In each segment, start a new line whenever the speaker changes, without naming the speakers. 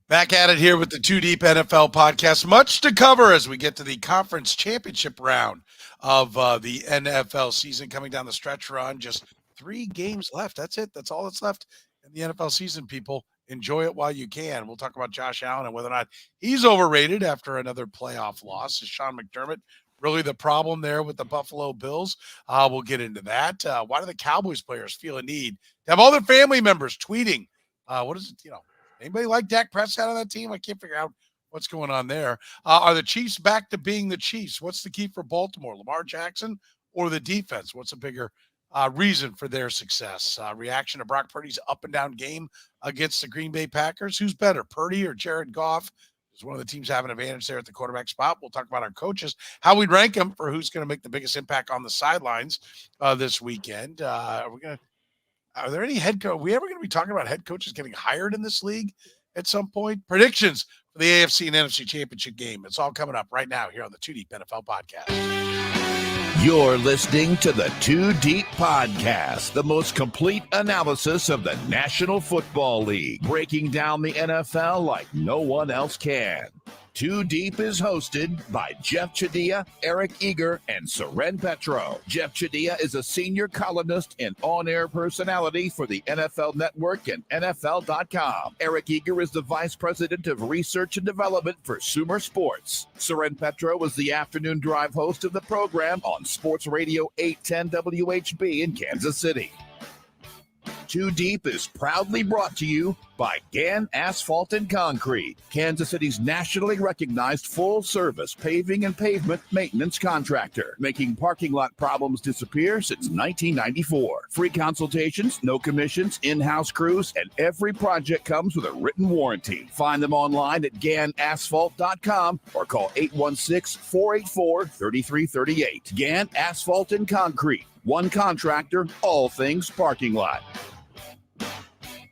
Back at it here with the Two Deep NFL podcast. Much to cover as we get to the conference championship round of the NFL season coming down the stretch run. Just 3 games left. That's it. That's all that's left in the NFL season, people. Enjoy it while you can. We'll talk about Josh Allen and whether or not he's overrated after another playoff loss. Is Sean McDermott really the problem there with the Buffalo Bills? We'll get into that. Why do the Cowboys players feel a need to have all their family members tweeting? What is it, anybody like Dak Prescott on that team? I can't figure out what's going on there. Are the Chiefs back to being the Chiefs? What's the key for Baltimore, Lamar Jackson or the defense? What's a bigger reason for their success? Reaction to Brock Purdy's up and down game against the Green Bay Packers. Who's better, Purdy or Jared Goff? Is one of the teams have an advantage there at the quarterback spot. We'll talk about our coaches, how we rank them for who's going to make the biggest impact on the sidelines this weekend. Are there any head coach? Are we ever going to be talking about head coaches getting hired in this league at some point? Predictions for the AFC and NFC championship game. It's all coming up right now here on the Two Deep NFL podcast.
You're listening to the Two Deep Podcast, the most complete analysis of the National Football League, breaking down the NFL like no one else can. Two Deep is hosted by Jeff Chadiha, Eric Eager, and Soren Petro. Jeff Chadiha is a senior columnist and on-air personality for the NFL Network and NFL.com. Eric Eager is the vice president of research and development for Sumer Sports. Soren Petro was the afternoon drive host of the program on Sports Radio 810 WHB in Kansas City. Two Deep is proudly brought to you by Gann Asphalt and Concrete, Kansas City's nationally recognized full-service paving and pavement maintenance contractor, making parking lot problems disappear since 1994. Free consultations, no commissions, in-house crews, and every project comes with a written warranty. Find them online at GannAsphalt.com or call 816-484-3338. Gann Asphalt and Concrete, one contractor, all things parking lot.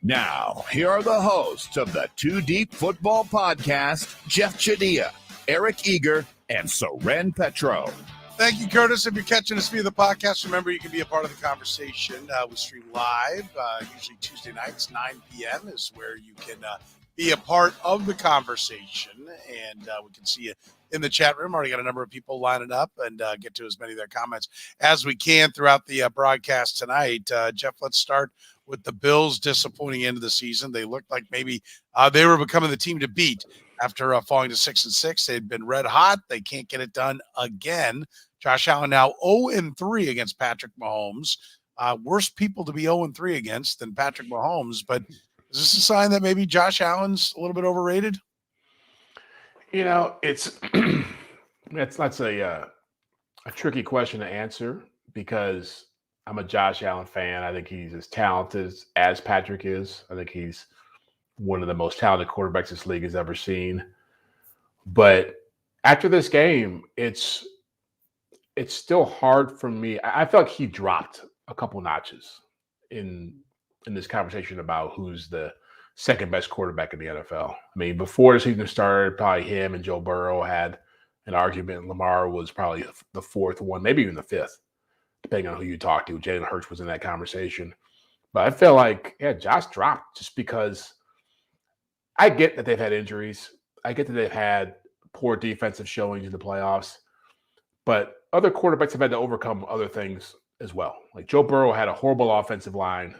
Now, here are the hosts of the Two Deep Football Podcast, Jeff Chadiha, Eric Eager, and Soren Petro.
Thank you, Curtis. If you're catching us via the podcast, remember you can be a part of the conversation. We stream live, usually Tuesday nights, 9 p.m. is where you can be a part of the conversation. And we can see you in the chat room. Already got a number of people lining up and get to as many of their comments as we can throughout the broadcast tonight. Jeff, let's start with the Bills' disappointing end of the season. They looked like maybe they were becoming the team to beat after falling to 6-6. They'd been red hot. They can't get it done again. Josh Allen now 0-3 against Patrick Mahomes. Worse people to be 0-3 against than Patrick Mahomes. But is this a sign that maybe Josh Allen's a little bit overrated?
It's that's a tricky question to answer because I'm a Josh Allen fan. I think he's as talented as Patrick is. I think he's one of the most talented quarterbacks this league has ever seen. But after this game, it's still hard for me. I feel like he dropped a couple notches in this conversation about who's the second best quarterback in the NFL. I mean, before the season started, probably him and Joe Burrow had an argument. Lamar was probably the fourth one, maybe even the fifth, depending on who you talk to. Jalen Hurts was in that conversation. But I feel like, Josh dropped just because I get that they've had injuries. I get that they've had poor defensive showings in the playoffs. But other quarterbacks have had to overcome other things as well. Like Joe Burrow had a horrible offensive line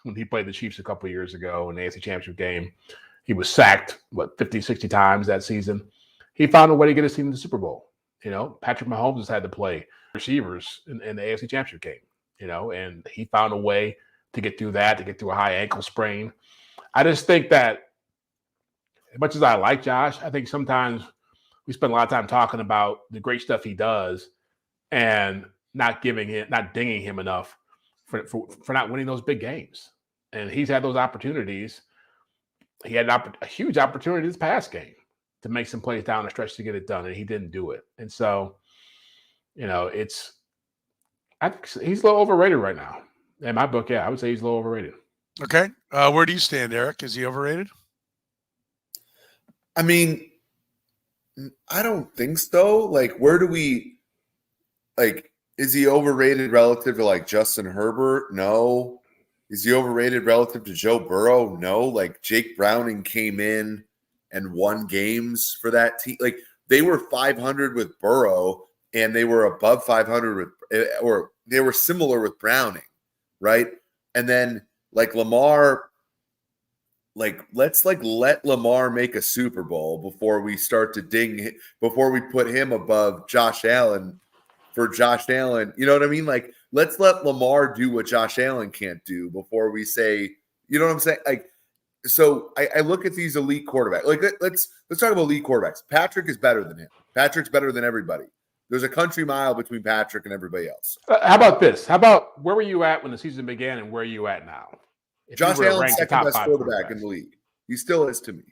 when he played the Chiefs a couple of years ago in the AFC Championship game. He was sacked, 50, 60 times that season. He found a way to get his team to the Super Bowl. Patrick Mahomes has had to play receivers in the AFC Championship game, and he found a way to get through that, to get through a high ankle sprain. I just think that as much as I like Josh, I think sometimes we spend a lot of time talking about the great stuff he does and not dinging him enough for not winning those big games. And he's had those opportunities. He had a huge opportunity this past game to make some plays down the stretch to get it done, and he didn't do it. And so, I think he's a little overrated right now. In my book, I would say he's a little overrated.
Okay. Where do you stand, Eric? Is he overrated?
I mean, I don't think so. Like, where do we – like, is he overrated relative to, like, Justin Herbert? No. Is he overrated relative to Joe Burrow? No. Like, Jake Browning came in and won games for that team. Like they were 500 with Burrow and they were above 500 with, or they were similar with Browning, right? And then like Lamar, like let's like let Lamar make a Super Bowl before we start to before we put him above Josh Allen for Josh Allen. You know what I mean? Like let's let Lamar do what Josh Allen can't do before we say, you know what I'm saying? Like, so I look at these elite quarterbacks. Like let's talk about elite quarterbacks. Patrick is better than him. Patrick's better than everybody. There's a country mile between Patrick and everybody else.
How about this? How about where were you at when the season began and where are you at now? If
Josh
you were to
Allen's
rank the
second
top
best
5
quarterback in the league. He still is to me.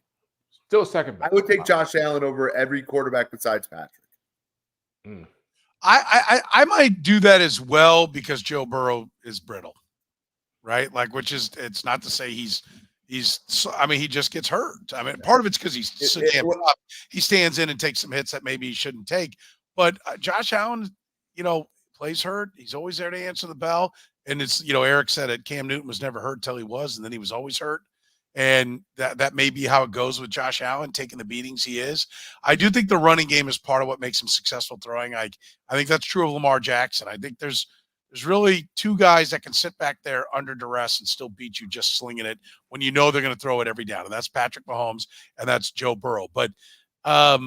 Still second best.
I would take Josh Allen over every quarterback besides Patrick.
I might do that as well because Joe Burrow is brittle, right? Like, which is, it's not to say he just gets hurt. I mean, part of it's because he's so damn tough. He stands in and takes some hits that maybe he shouldn't take. But Josh Allen, plays hurt. He's always there to answer the bell. And it's, Eric said it, Cam Newton was never hurt till he was, and then he was always hurt. And that may be how it goes with Josh Allen, taking the beatings he is. I do think the running game is part of what makes him successful throwing. I think that's true of Lamar Jackson. I think there's really two guys that can sit back there under duress and still beat you just slinging it when you know they're going to throw it every down. And that's Patrick Mahomes and that's Joe Burrow. But off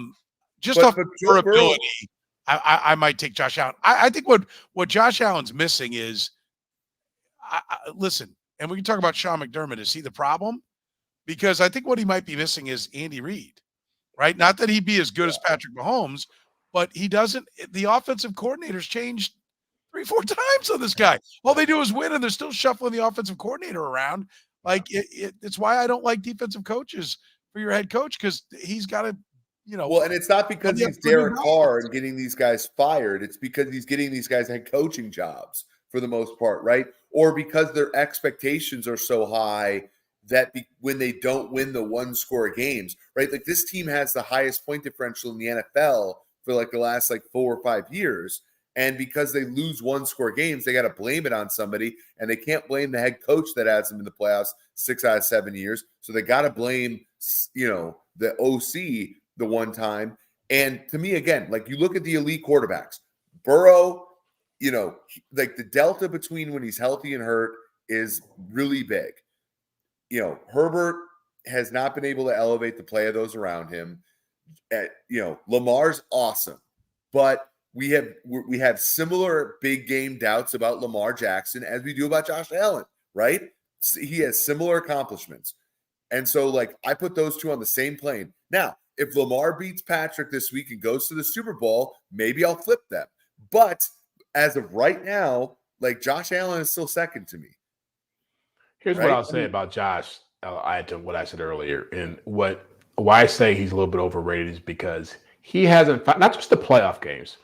durability, I might take Josh Allen. I think what Josh Allen's missing is, listen, and we can talk about Sean McDermott. Is he the problem? Because I think what he might be missing is Andy Reid, right? Not that he'd be as good as Patrick Mahomes, but he doesn't. The offensive coordinators changed 3-4 times on this guy. All they do is win, and they're still shuffling the offensive coordinator around. Like it's why I don't like defensive coaches for your head coach, because he's got to,
Well, and it's not because he's Derek Carr and getting these guys fired. It's because he's getting these guys head coaching jobs for the most part, right? Or because their expectations are so high that when they don't win the one-score games, right? Like this team has the highest point differential in the NFL for like the last 4 or 5 years. And because they lose one-score games, they got to blame it on somebody. And they can't blame the head coach that has them in the playoffs 6 out of 7 years. So they got to blame, the OC the one time. And to me, again, like you look at the elite quarterbacks, Burrow, like the delta between when he's healthy and hurt is really big. Herbert has not been able to elevate the play of those around him. Lamar's awesome, but we have similar big game doubts about Lamar Jackson as we do about Josh Allen, right? He has similar accomplishments. And so I put those two on the same plane. Now, if Lamar beats Patrick this week and goes to the Super Bowl, maybe I'll flip them. But as of right now, Josh Allen is still second to me.
Here's what I'll say about Josh. I'll add to what I said earlier. And why I say he's a little bit overrated is because he hasn't, not just the playoff games,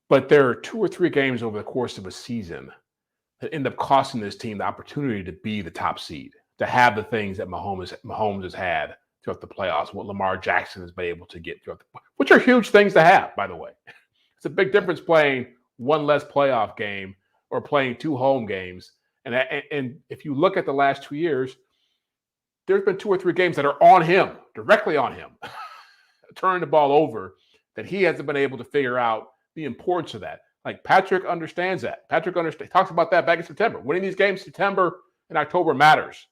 but there are 2 or 3 games over the course of a season that end up costing this team the opportunity to be the top seed, to have the things that Mahomes has had throughout the playoffs, what Lamar Jackson has been able to get throughout which are huge things to have, by the way. It's a big difference playing one less playoff game or playing 2 home games. And if you look at the last 2 years, there's been 2 or 3 games that are on him, directly on him, turning the ball over, that he hasn't been able to figure out the importance of that. Patrick understands that. Patrick talks about that back in September. Winning these games September and October matters.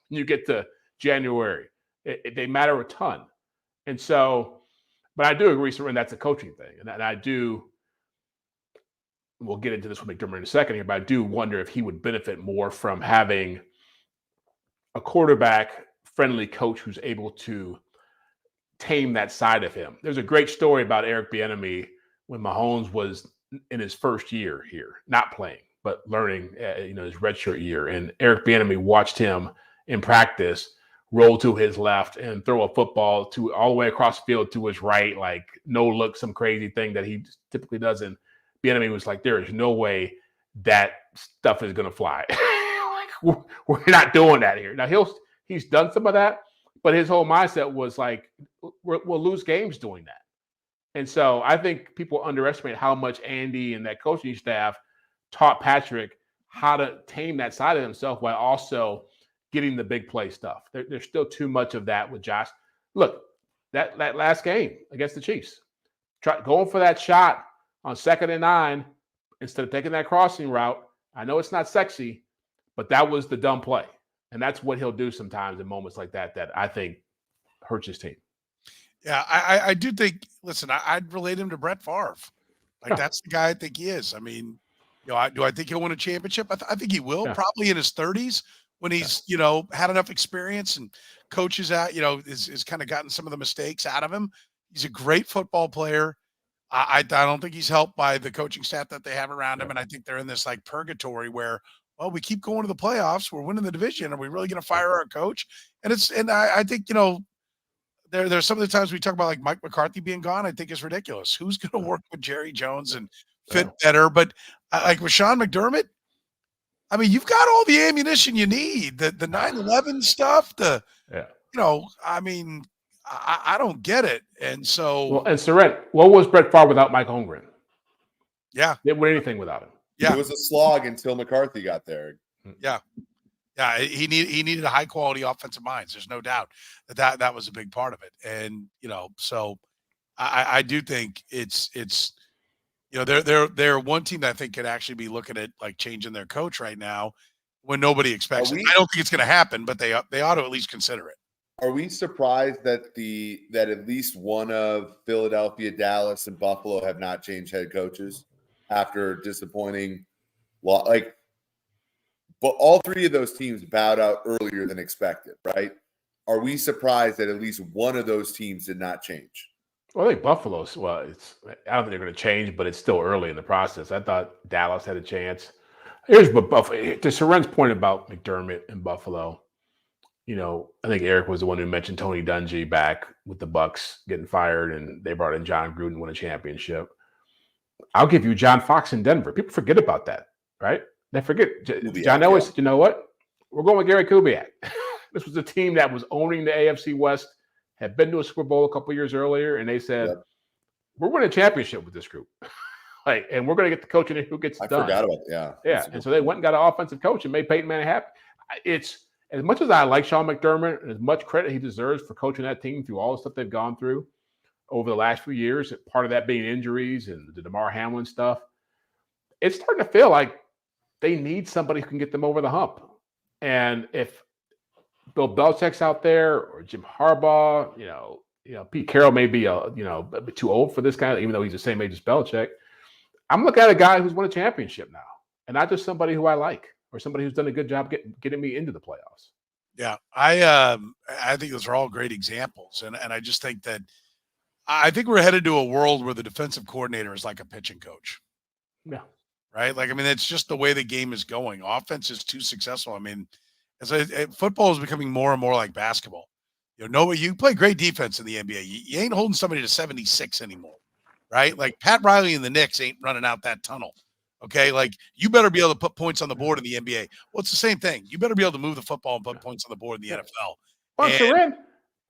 When you get to January, they matter a ton. And so, but I do agree, Soren, that's a coaching thing. And I do, we'll get into this with McDermott in a second here, but I do wonder if he would benefit more from having a quarterback-friendly coach who's able to tame that side of him. There's a great story about Eric Bieniemy when Mahomes was in his first year here, not playing, but learning, his redshirt year. And Eric Bieniemy watched him in practice roll to his left and throw a football all the way across the field to his right, no look, some crazy thing that he typically doesn't. Bieniemy was like, there is no way that stuff is going to fly. We're not doing that here. Now, he's done some of that, but his whole mindset was we'll lose games doing that. And so I think people underestimate how much Andy and that coaching staff taught Patrick how to tame that side of himself while also getting the big play stuff. There's still too much of that with Josh. Look, that last game against the Chiefs, going for that shot on 2nd and 9 instead of taking that crossing route. I know it's not sexy, but that was the dumb play. And that's what he'll do sometimes in moments like that I think hurts his team.
Yeah, I do think, listen, I'd relate him to Brett Favre. Like, that's the guy I think he is. I mean, do I think he'll win a championship? I think he will, probably in his 30s when he's, had enough experience and coaches out, is kind of gotten some of the mistakes out of him. He's a great football player. I don't think he's helped by the coaching staff that they have around him. And I think they're in this like purgatory where, well, we keep going to the playoffs. We're winning the division. Are we really going to fire our coach? And I think, there's some of the times we talk about like Mike McCarthy being gone, I think is ridiculous. Who's going to work with Jerry Jones and fit better? But like with Sean McDermott, I mean, you've got all the ammunition you need, the 9/11 stuff, I mean, I don't get it. And so,
well, and Soren, what was Brett Favre without Mike Holmgren?
Yeah.
Didn't win anything without him.
Yeah.
It was a slog until McCarthy got there.
Yeah. Yeah. He needed a high quality offensive minds. There's no doubt that was a big part of it. And, so I do think it's they're one team that I think could actually be looking at like changing their coach right now when nobody expects it. I don't think it's going to happen, but they ought to at least consider it.
Are we surprised that at least one of Philadelphia, Dallas, and Buffalo have not changed head coaches after disappointing? But all three of those teams bowed out earlier than expected, right? Are we surprised that at least one of those teams did not change?
Well, I think Buffalo's. I don't think they're going to change, but it's still early in the process. I thought Dallas had a chance. Here's what Buffalo. To Soren's point about McDermott and Buffalo. I think Eric was the one who mentioned Tony Dungy back with the Bucks getting fired, and they brought in John Gruden to win a championship. I'll give you John Fox in Denver. People forget about that, right? They forget. John Elway said, you know what? We're going with Gary Kubiak. This was a team that was owning the AFC West, had been to a Super Bowl a couple years earlier, and they said, we're winning a championship with this group. And we're going to get the coach in it who gets it done. I forgot about that. Yeah. And so they went and got an offensive coach and made Peyton Manning happy. It's as much as I like Sean McDermott and as much credit he deserves for coaching that team through all the stuff they've gone through over the last few years, part of that being injuries and the DeMar Hamlin stuff, it's starting to feel like they need somebody who can get them over the hump. And if Bill Belichick's out there or Jim Harbaugh, Pete Carroll may be a bit too old for this guy, even though he's the same age as Belichick. I'm looking at a guy who's won a championship now, and not just somebody who I like or somebody who's done a good job getting me into the playoffs.
Yeah, I think those are all great examples, and I just think that I think we're headed to a world where the defensive coordinator is like a pitching coach.
Yeah.
Right. Like, I mean, it's just the way the game is going. Offense is too successful. I mean, football is becoming more and more like basketball. You play great defense in the NBA. You ain't holding somebody to 76 anymore. Right. Like Pat Riley and the Knicks ain't running out that tunnel. Okay. Like you better be able to put points on the board in the NBA. Well, it's the same thing. You better be able to move the football and put points on the board in the NFL.
Well, Soren,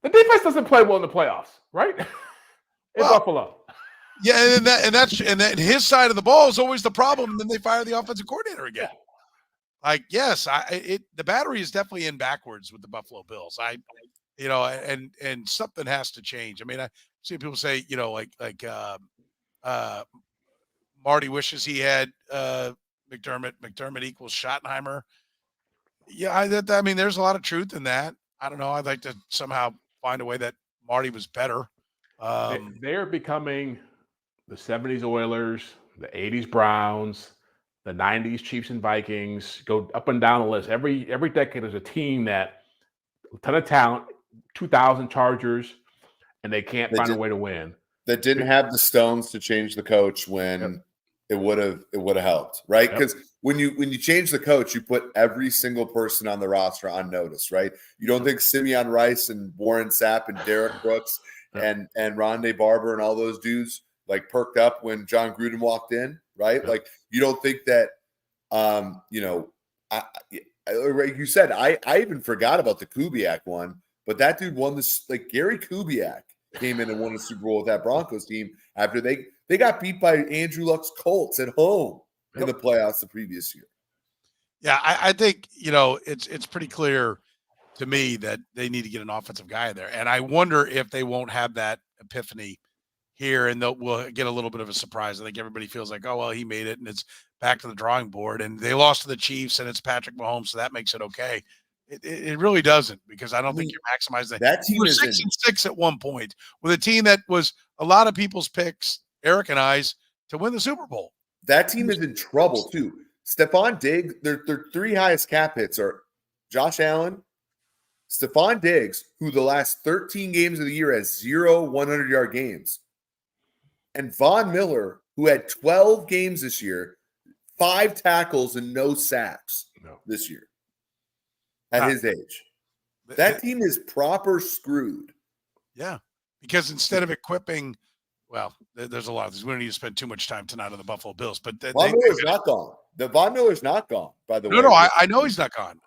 the defense doesn't play well in the playoffs, right? In Buffalo.
Yeah, and his side of the ball is always the problem, and then they fire the offensive coordinator again. Like, yes, the battery is definitely in backwards with the Buffalo Bills. And something has to change. I mean, I see people say, Marty wishes he had McDermott. McDermott equals Schottenheimer. Yeah, I mean, there's a lot of truth in that. I don't know. I'd like to somehow find a way that Marty was better.
They're becoming the 70s Oilers, the 80s Browns, the 90s Chiefs and Vikings. Go up and down the list. Every decade there's a team that a ton of talent, 2000 Chargers, and they can't find a way to win. That
didn't have the stones to change the coach when it would have helped, right? Because when you change the coach, you put every single person on the roster on notice, right? You don't think Simeon Rice and Warren Sapp and Derek Brooks and Rondé Barber and all those dudes like perked up when John Gruden walked in, right? Like you don't think that, like you said, I even forgot about the Kubiak one, but that dude won this. Like Gary Kubiak came in and won a Super Bowl with that Broncos team after they got beat by Andrew Luck's Colts at home in the playoffs the previous year.
Yeah, I think it's pretty clear to me that they need to get an offensive guy there. And I wonder if they won't have that epiphany here, and we'll get a little bit of a surprise. I think everybody feels like, oh, well, he made it, and it's back to the drawing board. And they lost to the Chiefs, and it's Patrick Mahomes, so that makes it okay. It really doesn't, because I don't think you're maximizing
that team.
We're 6-6 at one point with a team that was a lot of people's picks, Eric and I's, to win the Super Bowl.
That team is in trouble too. Stephon Diggs, their three highest cap hits are Josh Allen, Stephon Diggs, who the last 13 games of the year has 0 100-yard games, and Von Miller, who had 12 games this year, 5 tackles and no sacks this year at his age. That team is proper screwed.
Yeah, because instead of equipping, well, there's a lot of these. We don't need to spend too much time tonight on the Buffalo Bills, but
Von Miller's not gone. Von Miller's not gone, by the way.
No, I know he's not gone.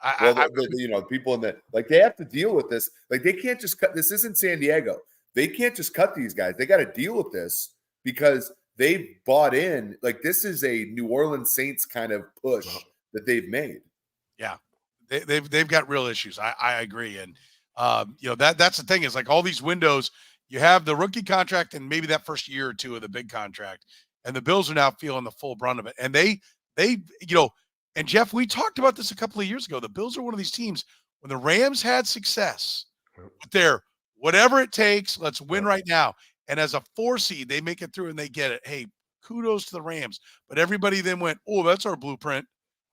People in the they have to deal with this. Like, they can't just cut. This isn't San Diego. They can't just cut these guys. They got to deal with this because they've bought in. Like, this is a New Orleans Saints kind of push that they've made.
Yeah, they've got real issues. I agree, and that's the thing is, like, all these windows. You have the rookie contract and maybe that first year or two of the big contract, and the Bills are now feeling the full brunt of it. And they and Jeff, we talked about this a couple of years ago. The Bills are one of these teams when the Rams had success with their whatever it takes, let's win right now. And as a 4 seed, they make it through and they get it. Hey, kudos to the Rams. But everybody then went, oh, that's our blueprint.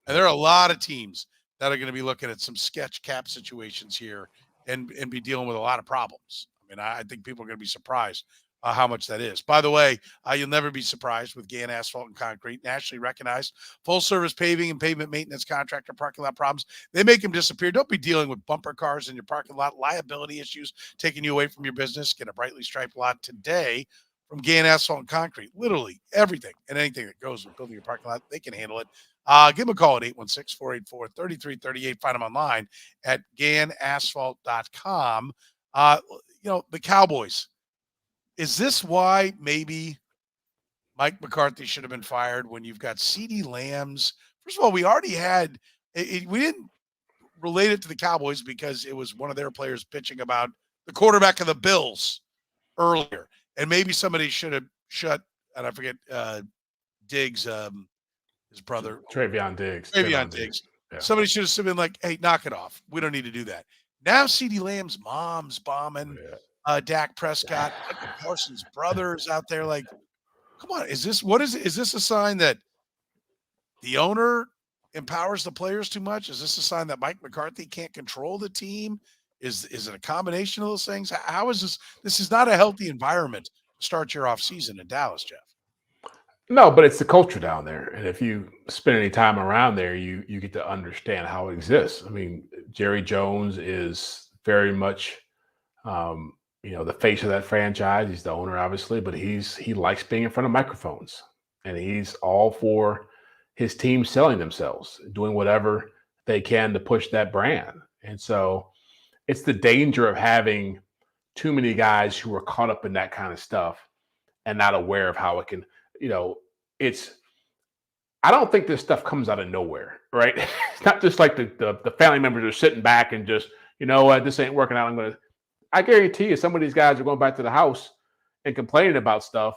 And there are a lot of teams that are going to be looking at some sketch cap situations here and be dealing with a lot of problems. I mean, I think people are going to be surprised how much that is. By the way, you'll never be surprised with Gann Asphalt and Concrete, nationally recognized full-service paving and pavement maintenance contractor. Parking lot problems, they make them disappear. Don't be dealing with bumper cars in your parking lot, liability issues taking you away from your business. Get a brightly striped lot today from Gann Asphalt and Concrete. Literally everything and anything that goes with building your parking lot, they can handle it. Give them a call at 816-484-3338. Find them online at gannasphalt.com. The Cowboys. Is this why maybe Mike McCarthy should have been fired when you've got CeeDee Lamb's? First of all, we already had we didn't relate it to the Cowboys because it was one of their players pitching about the quarterback of the Bills earlier. And maybe somebody should have shut, and I forget Diggs, his brother.
Travion Diggs.
Yeah. Somebody should have been like, hey, knock it off. We don't need to do that. Now CeeDee Lamb's mom's bombing Dak Prescott. Parsons' brothers out there. Like, come on. Is this a sign that the owner empowers the players too much? Is this a sign that Mike McCarthy can't control the team? Is it a combination of those things? How is this? This is not a healthy environment to start your offseason in Dallas, Jeff.
No, but it's the culture down there. And if you spend any time around there, you get to understand how it exists. I mean, Jerry Jones is very much, the face of that franchise. He's the owner, obviously, but he likes being in front of microphones. And he's all for his team selling themselves, doing whatever they can to push that brand. And so it's the danger of having too many guys who are caught up in that kind of stuff and not aware of how it can, I don't think this stuff comes out of nowhere, right? It's not just like the family members are sitting back and just, this ain't working out. I guarantee you some of these guys are going back to the house and complaining about stuff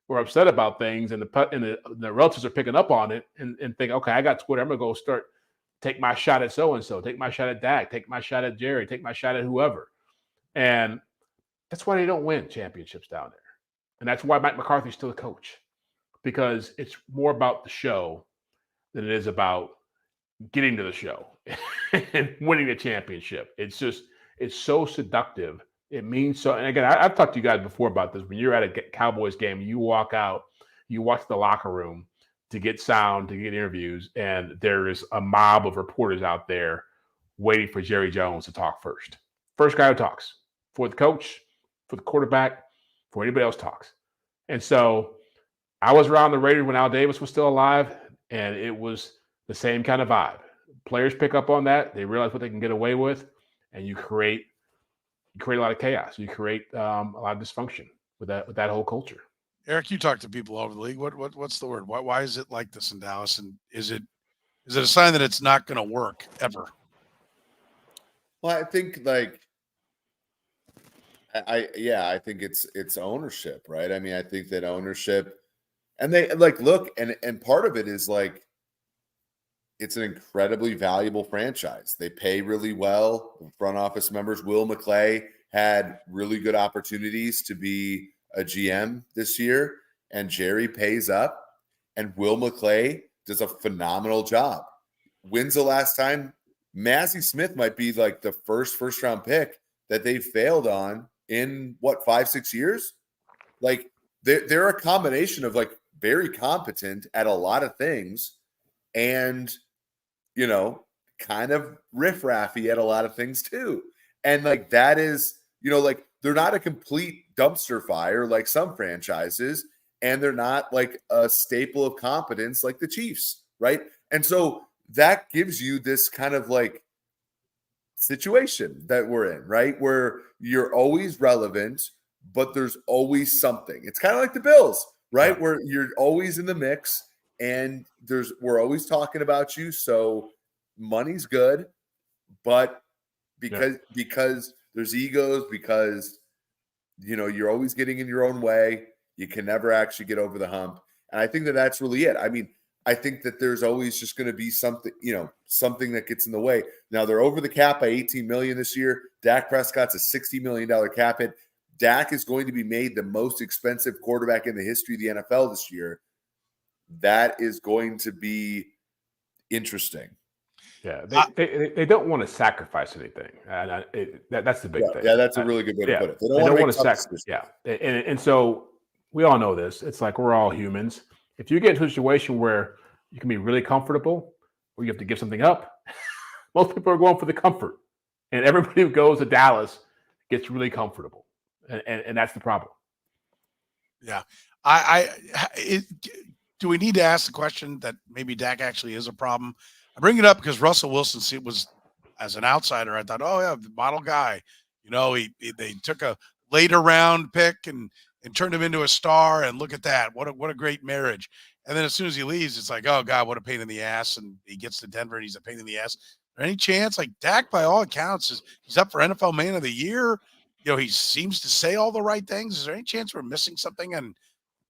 or upset about things. And the relatives are picking up on it and think, okay, I got Twitter. I'm going to go take my shot at so-and-so, take my shot at Dak, take my shot at Jerry, take my shot at whoever. And that's why they don't win championships down there. And that's why Mike McCarthy's still a coach. Because it's more about the show than it is about getting to the show and winning the championship. It's so seductive. It means so. And again, I've talked to you guys before about this. When you're at a Cowboys game, you walk out, you watch the locker room to get sound, to get interviews, and there is a mob of reporters out there waiting for Jerry Jones to talk first. First guy who talks for the coach, for the quarterback, for anybody else talks. And so I was around the Raiders when Al Davis was still alive, and it was the same kind of vibe. Players pick up on that. They realize what they can get away with, and you create a lot of chaos. You create a lot of dysfunction with that whole culture.
Eric, you talk to people all over the league. What's the word? Why is it like this in Dallas? And is it a sign that it's not going to work ever?
Well, I think like I think it's ownership, right? I mean, I think that ownership, and they like look, and part of it is like it's an incredibly valuable franchise. They pay really well. The front office members, Will McClay had really good opportunities to be a GM this year, and Jerry pays up, and Will McClay does a phenomenal job. When's the last time Massey Smith might be like the first round pick that they failed on in what 5-6 years? Like they're a combination of like very competent at a lot of things and kind of riffraffy at a lot of things too. And like that is, like they're not a complete dumpster fire like some franchises, and they're not like a staple of competence like the Chiefs, right? And so that gives you this kind of like situation that we're in, right? Where you're always relevant, but there's always something. It's kind of like the Bills, right? Yeah. Where you're always in the mix and we're always talking about you. So money's good, but because there's egos, because you're always getting in your own way, you can never actually get over the hump. And I think that that's really it. I mean, I think that there's always just going to be something, something that gets in the way. Now they're over the cap by $18 million this year. Dak Prescott's a $60 million cap hit. Dak is going to be made the most expensive quarterback in the history of the NFL this year. That is going to be interesting.
Yeah, they don't want to sacrifice anything, and that's the big thing.
Yeah, that's a really good way to put it.
They don't want to sacrifice. Yeah, and so we all know this. It's like we're all humans. If you get into a situation where you can be really comfortable, or you have to give something up, most people are going for the comfort, and everybody who goes to Dallas gets really comfortable, and that's the problem.
Yeah, do we need to ask the question that maybe Dak actually is a problem? I bring it up because Russell Wilson was, as an outsider, I thought, oh yeah, the model guy. They took a later round pick and turned him into a star, and look at that. What a great marriage. And then as soon as he leaves, it's like, oh God, what a pain in the ass. And he gets to Denver and he's a pain in the ass. Is there any chance, like Dak, by all accounts, he's up for NFL Man of the Year? He seems to say all the right things. Is there any chance we're missing something and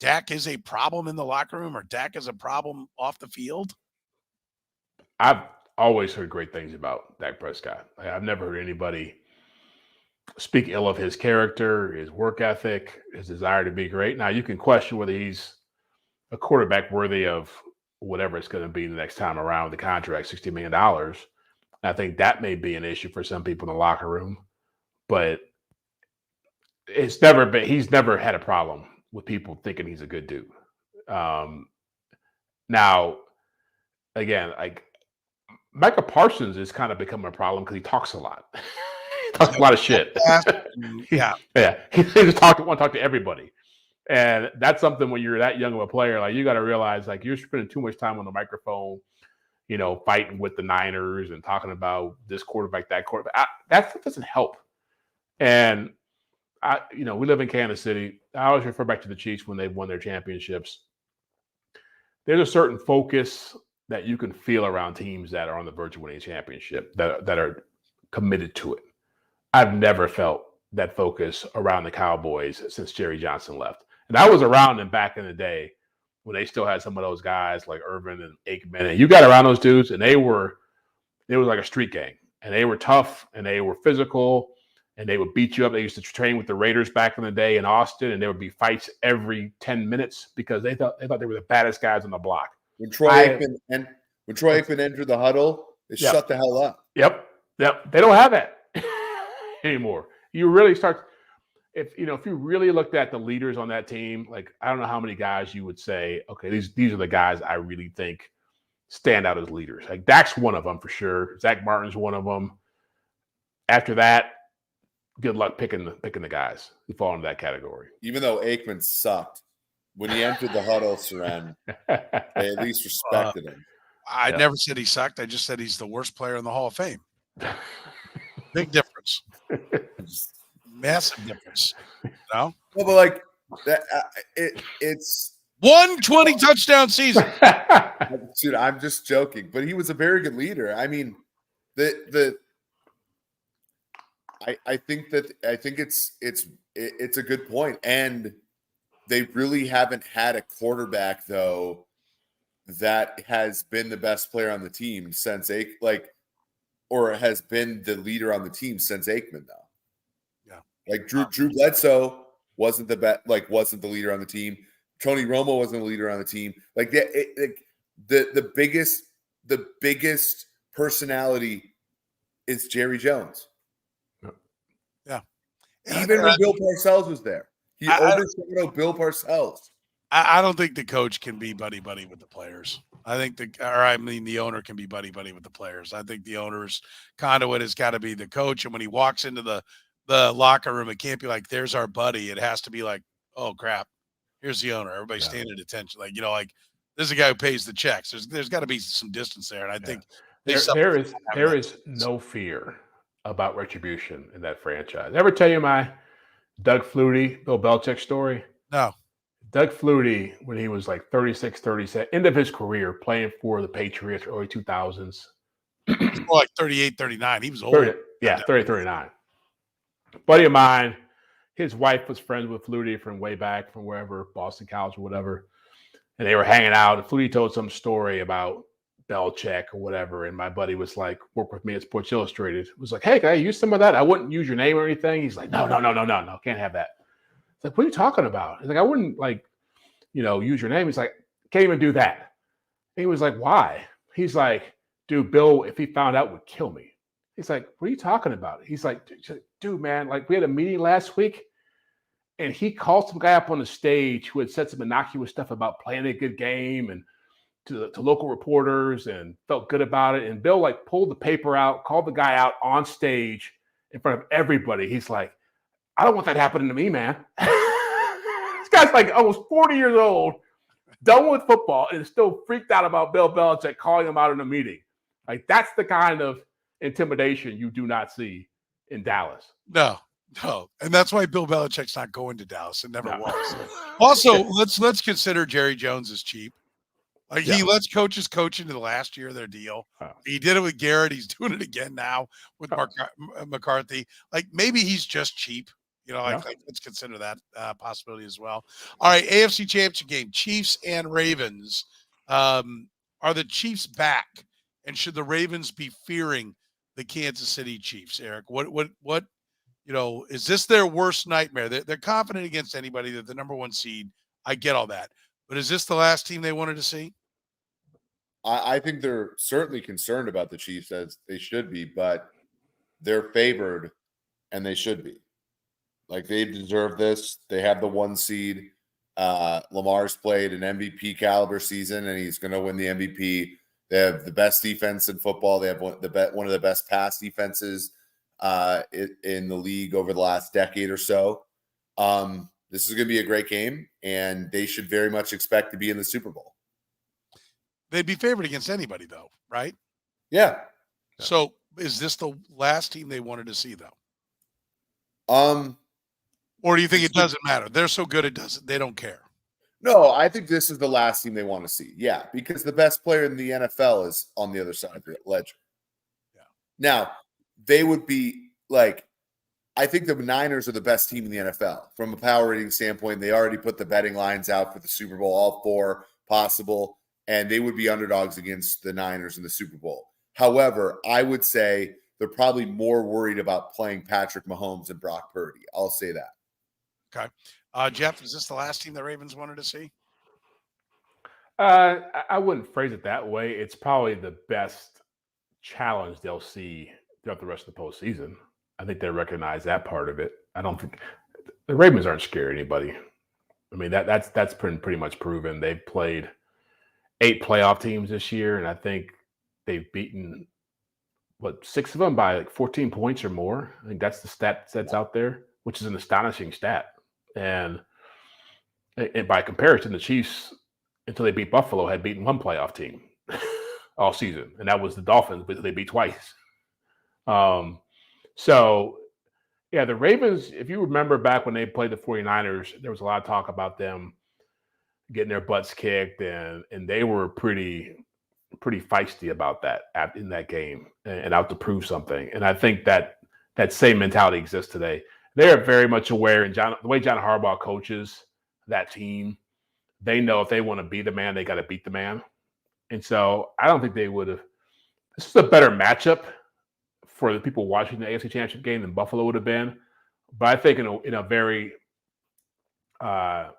Dak is a problem in the locker room, or Dak is a problem off the field?
I've always heard great things about Dak Prescott. I've never heard anybody speak ill of his character, his work ethic, his desire to be great. Now, you can question whether he's a quarterback worthy of whatever it's going to be the next time around with the contract, $60 million. I think that may be an issue for some people in the locker room, but he's never had a problem with people thinking he's a good dude. Now, again, like Micah Parsons is kind of becoming a problem because he talks a lot. He talks a lot of shit.
Yeah.
He just want to talk to everybody. And that's something when you're that young of a player, like you got to realize like you're spending too much time on the microphone, fighting with the Niners and talking about this quarterback, that quarterback. That doesn't help. And we live in Kansas City. I always refer back to the Chiefs when they've won their championships. There's a certain focus that you can feel around teams that are on the verge of winning a championship that are committed to it. I've never felt that focus around the Cowboys since Jerry Johnson left. And I was around them back in the day when they still had some of those guys like Irvin and Aikman. And you got around those dudes and they were like a street gang. And they were tough and they were physical and they would beat you up. They used to train with the Raiders back in the day in Austin, and there would be fights every 10 minutes because they thought they were the baddest guys on the block.
When Troy Aikman entered the huddle, they shut the hell up.
Yep. They don't have that anymore. You really start if you really looked at the leaders on that team, like I don't know how many guys you would say, okay, these are the guys I really think stand out as leaders. Like Dak's one of them for sure. Zach Martin's one of them. After that, good luck picking the guys who fall into that category.
Even though Aikman sucked, when he entered the huddle, Soren, they at least respected him.
I never said he sucked. I just said he's the worst player in the Hall of Fame. Big difference. Massive difference. No?
Well, but like that, it's
120 touchdown season.
Dude, I'm just joking, but he was a very good leader. I mean, I think it's a good point, and they really haven't had a quarterback though that has been the best player on the team since or has been the leader on the team since Aikman though.
Yeah,
like Drew Bledsoe wasn't wasn't the leader on the team. Tony Romo wasn't the leader on the team. The biggest personality is Jerry Jones.
Yeah.
Even when Bill Parcells was there, he overshadowed Bill Parcells.
I don't think the coach can be buddy-buddy with the players. I think the owner can be buddy-buddy with the players. I think the owner's conduit has got to be the coach. And when he walks into the locker room, it can't be like, there's our buddy. It has to be like, oh, crap, here's the owner. Everybody's standing at attention. Like, this is a guy who pays the checks. There's got to be some distance there. And I think
there is no fear about retribution in that franchise. Ever tell you my Doug Flutie, Bill Belichick story?
No.
Doug Flutie, when he was like 36, 37, end of his career playing for the Patriots, early 2000s.
More like 38, 39. He was old.
30, 39. Buddy of mine, his wife was friends with Flutie from way back, from wherever, Boston College or whatever. And they were hanging out. And Flutie told some story about Belichick or whatever. And my buddy was like, work with me at Sports Illustrated. It was like, hey, can I use some of that? I wouldn't use your name or anything. He's like, no, can't have that. It's like, what are you talking about? He's like, I wouldn't use your name. He's like, can't even do that. And he was like, why? He's like, dude, Bill, if he found out, would kill me. He's like, what are you talking about? He's like, dude, man, like we had a meeting last week and he called some guy up on the stage who had said some innocuous stuff about playing a good game and to local reporters and felt good about it. And Bill like pulled the paper out, called the guy out on stage in front of everybody. He's like, I don't want that happening to me, man. This guy's like almost 40 years old, done with football, and still freaked out about Bill Belichick calling him out in a meeting. Like, that's the kind of intimidation you do not see in Dallas.
No. And that's why Bill Belichick's not going to Dallas. It never was. Also, let's consider Jerry Jones is cheap. Like, he lets coaches coach into the last year of their deal. He did it with Garrett. He's doing it again now with McCarthy. Like, maybe he's just cheap. Let's consider that possibility as well. All right, AFC Championship game, Chiefs and Ravens. Are the Chiefs back? And should the Ravens be fearing the Kansas City Chiefs, Eric? What is this their worst nightmare? They're confident against anybody. They're the number one seed. I get all that. But is this the last team they wanted to see?
I think they're certainly concerned about the Chiefs, as they should be, but they're favored and they should be. Like, they deserve this. They have the one seed. Lamar's played an MVP caliber season, and he's going to win the MVP. They have the best defense in football. They have one of the best pass defenses in the league over the last decade or so. This is going to be a great game, and they should very much expect to be in the Super Bowl.
They'd be favored against anybody, though, right?
Yeah.
So is this the last team they wanted to see, though? Or do you think it doesn't matter? They're so good they don't care.
No, I think this is the last team they want to see. Yeah, because the best player in the NFL is on the other side of the ledger.
Yeah.
Now, they would be like, I think the Niners are the best team in the NFL from a power rating standpoint. They already put the betting lines out for the Super Bowl, all 4 possible, and they would be underdogs against the Niners in the Super Bowl. However, I would say they're probably more worried about playing Patrick Mahomes and Brock Purdy. I'll say that.
Okay. Jeff, is this the last team the Ravens wanted to see?
I wouldn't phrase it that way. It's probably the best challenge they'll see throughout the rest of the postseason. I think they recognize that part of it. I don't think the Ravens aren't scared of anybody. I mean, that's pretty much proven. They've played 8 playoff teams this year, and I think they've beaten 6 of them by like 14 points or more. I think that's the stat that's out there, which is an astonishing stat. And by comparison, the Chiefs, until they beat Buffalo, had beaten 1 playoff team all season, and that was the Dolphins, but they beat twice. So, yeah, the Ravens, if you remember back when they played the 49ers, there was a lot of talk about them getting their butts kicked, and they were pretty feisty about that in that game and out to prove something. And I think that that same mentality exists today. They're very much aware, and the way John Harbaugh coaches that team, they know if they want to be the man, they got to beat the man. And so I don't think they would have. This is a better matchup for the people watching the AFC Championship game than Buffalo would have been. But I think in a very kind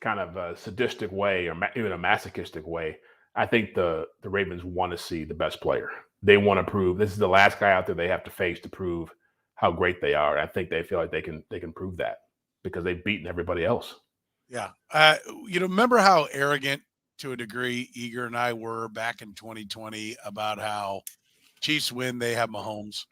of a sadistic way, or even a masochistic way, I think the Ravens want to see the best player. They want to prove this is the last guy out there they have to face to prove how great they are. I think they feel like they can prove that because they've beaten everybody else.
Yeah. Remember how arrogant to a degree Eager and I were back in 2020 about how Chiefs win, they have Mahomes.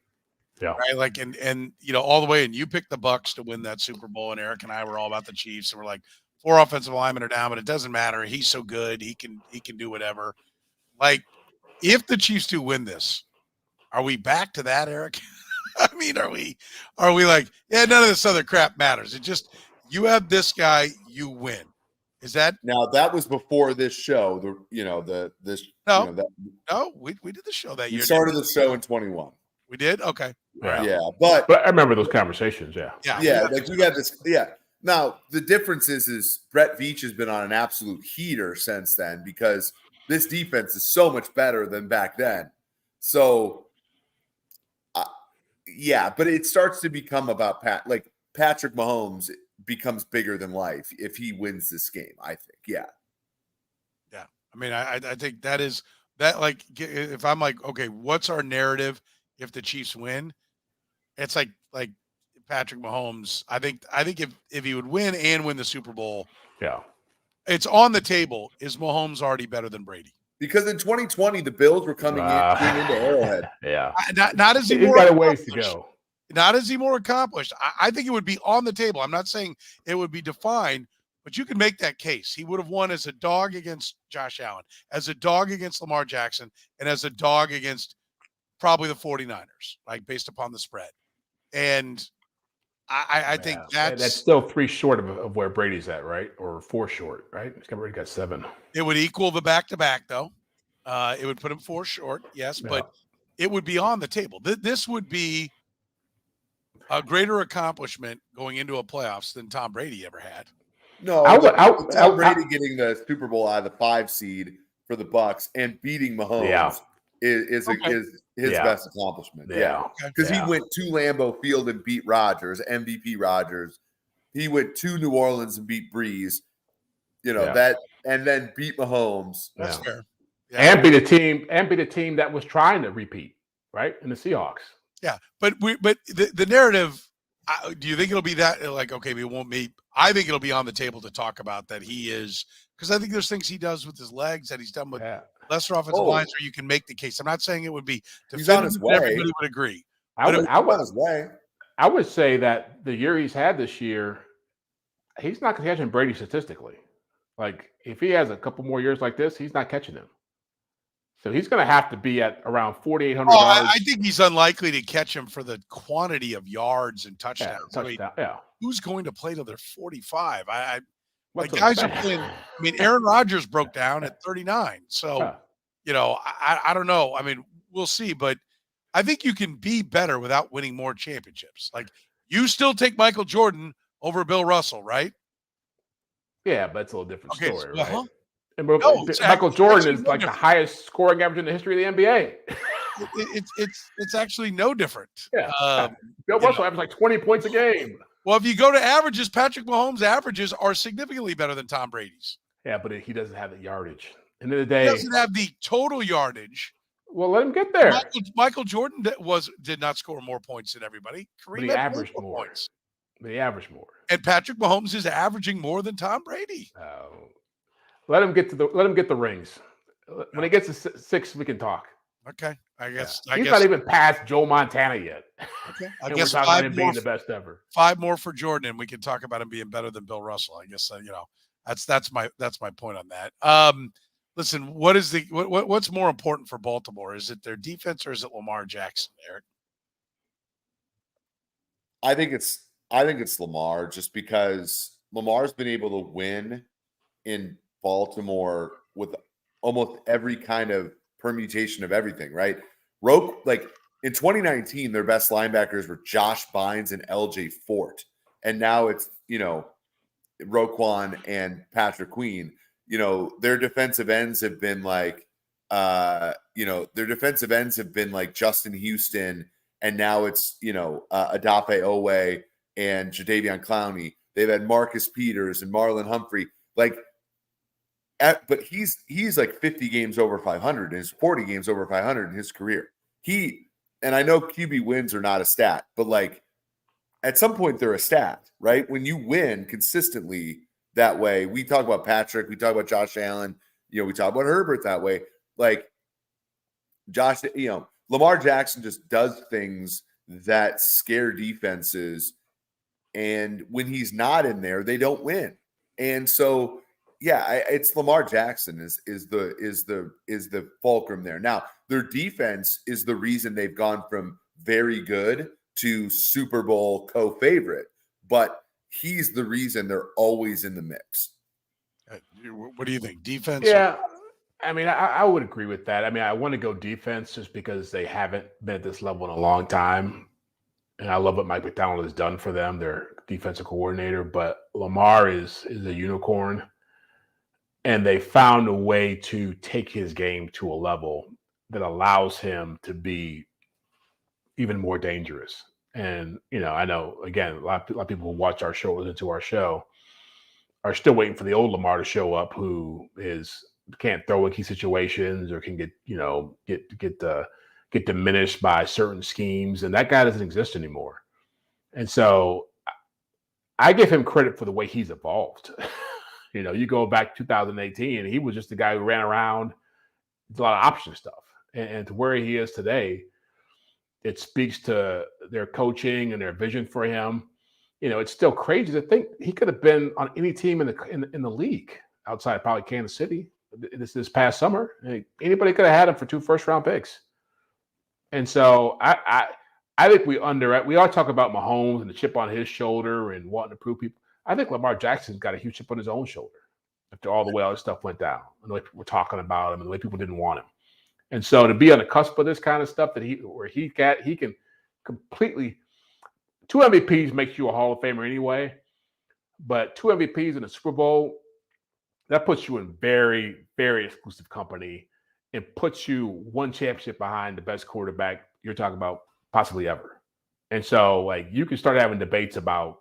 Yeah.
Right. Like, and all the way. And you picked the Bucs to win that Super Bowl, and Eric and I were all about the Chiefs. And we're like, 4 offensive linemen are down, but it doesn't matter. He's so good. He can do whatever. Like, if the Chiefs do win this, are we back to that, Eric? I mean, are we like, yeah, none of this other crap matters. It just, you have this guy, you win. Is that
now? That was before this show. We did
the show that year.
We started the show in 21.
We did? Okay.
Yeah, but
I remember those conversations. Yeah.
Like we got this. Yeah. Now the difference is Brett Veach has been on an absolute heater since then because this defense is so much better than back then. So, but it starts to become about Patrick Mahomes becomes bigger than life if he wins this game. I think. Yeah.
I mean, I think that is that. Like, if I'm like, okay, what's our narrative if the Chiefs win? It's like Patrick Mahomes. I think if he would win and win the Super Bowl, it's on the table. Is Mahomes already better than Brady?
Because in 2020, the Bills were coming into Arrowhead.
Yeah.
Not as he
He's got a ways to go.
Not as he more accomplished. I think it would be on the table. I'm not saying it would be defined, but you can make that case. He would have won as a dog against Josh Allen, as a dog against Lamar Jackson, and as a dog against probably the 49ers, like based upon the spread. And I think that's
still 3 short of where Brady's at, right? Or 4 short, right? He's already got 7.
It would equal the back-to-back, though. It would put him 4 short, yes, but it would be on the table. This would be a greater accomplishment going into a playoffs than Tom Brady ever had.
No, Tom Brady getting the Super Bowl out of the 5 seed for the Bucs and beating Mahomes is his best accomplishment. Yeah, because he went to Lambeau Field and beat Rodgers, MVP Rodgers. He went to New Orleans and beat Breeze. That, and then beat Mahomes.
That's fair.
Yeah. And beat a team that was trying to repeat, right? In the Seahawks.
Yeah, but the narrative. Do you think it'll be that like, okay, we won't meet? I think it'll be on the table to talk about that he is, because I think there's things he does with his legs that he's done with lesser offensive lines where you can make the case. I'm not saying it would be definitive. Everybody would agree.
I would say that the year he's had this year, he's not catching Brady statistically. Like if he has a couple more years like this, he's not catching him. So he's going to have to be at around 4,800 yards.
I think he's unlikely to catch him for the quantity of yards and touchdowns. Who's going to play till they're 45? Guys are playing. I mean, Aaron Rodgers broke down at 39. So, I don't know. I mean, we'll see. But I think you can be better without winning more championships. Like, you still take Michael Jordan over Bill Russell, right?
Yeah, but it's a little different story, right?
Huh?
And Michael Jordan is like the highest scoring average in the history of the NBA.
It's actually no different.
Yeah. Bill Russell averaged like 20 points a game.
Well, if you go to averages, Patrick Mahomes' averages are significantly better than Tom Brady's.
Yeah, but he doesn't have the yardage. End of the day,
he doesn't have the total yardage.
Well, let him get there.
Michael Jordan did not score more points than everybody.
But he averaged more points. But he averaged more.
And Patrick Mahomes is averaging more than Tom Brady.
Let him get the rings. When he gets to 6, we can talk.
Okay, I guess
he's not even past Joe Montana yet.
Okay,
I guess we're talking about him being the best ever.
5 more for Jordan, and we can talk about him being better than Bill Russell. I guess that's my point on that. Listen, what's more important for Baltimore? Is it their defense or is it Lamar Jackson, Eric?
I think it's Lamar, just because Lamar's been able to win in Baltimore with almost every kind of permutation of everything, right? in 2019, their best linebackers were Josh Bynes and LJ Fort. And now it's, Roquan and Patrick Queen. Their defensive ends have been like, Justin Houston, and now it's, Adafe Owe and Jadeveon Clowney. They've had Marcus Peters and Marlon Humphrey. But he's like 50 games over 500 and his 40 games over 500 in his career. And I know QB wins are not a stat, but like at some point they're a stat, right? When you win consistently that way, we talk about Patrick, we talk about Josh Allen, we talk about Herbert that way. Like Lamar Jackson just does things that scare defenses. And when he's not in there, they don't win. And so, it's Lamar Jackson is the fulcrum there. Now, their defense is the reason they've gone from very good to Super Bowl co-favorite, but he's the reason they're always in the mix.
What do you think? Defense?
Yeah. I mean, I would agree with that. I mean, I want to go defense just because they haven't been at this level in a long time. And I love what Mike McDonald has done for them, their defensive coordinator. But Lamar is a unicorn. And they found a way to take his game to a level that allows him to be even more dangerous. And, I know, again, a lot of people who watch our show, listen to our show, are still waiting for the old Lamar to show up, who can't throw in key situations or can get diminished by certain schemes. And that guy doesn't exist anymore. And so I give him credit for the way he's evolved. You go back to 2018, he was just the guy who ran around, did a lot of option stuff. And to where he is today, it speaks to their coaching and their vision for him. It's still crazy to think he could have been on any team in the league outside of probably Kansas City this past summer. Anybody could have had him for 2 first-round picks. And so I think we all talk about Mahomes and the chip on his shoulder and wanting to prove people. I think Lamar Jackson's got a huge chip on his own shoulder after all the way all this stuff went down, and the way people were talking about him and the way people didn't want him. And so to be on the cusp of this kind of stuff he can completely. 2 MVPs makes you a Hall of Famer anyway, but 2 MVPs in a Super Bowl, that puts you in very, very exclusive company and puts you 1 championship behind the best quarterback you're talking about possibly ever. And so, like, you can start having debates about,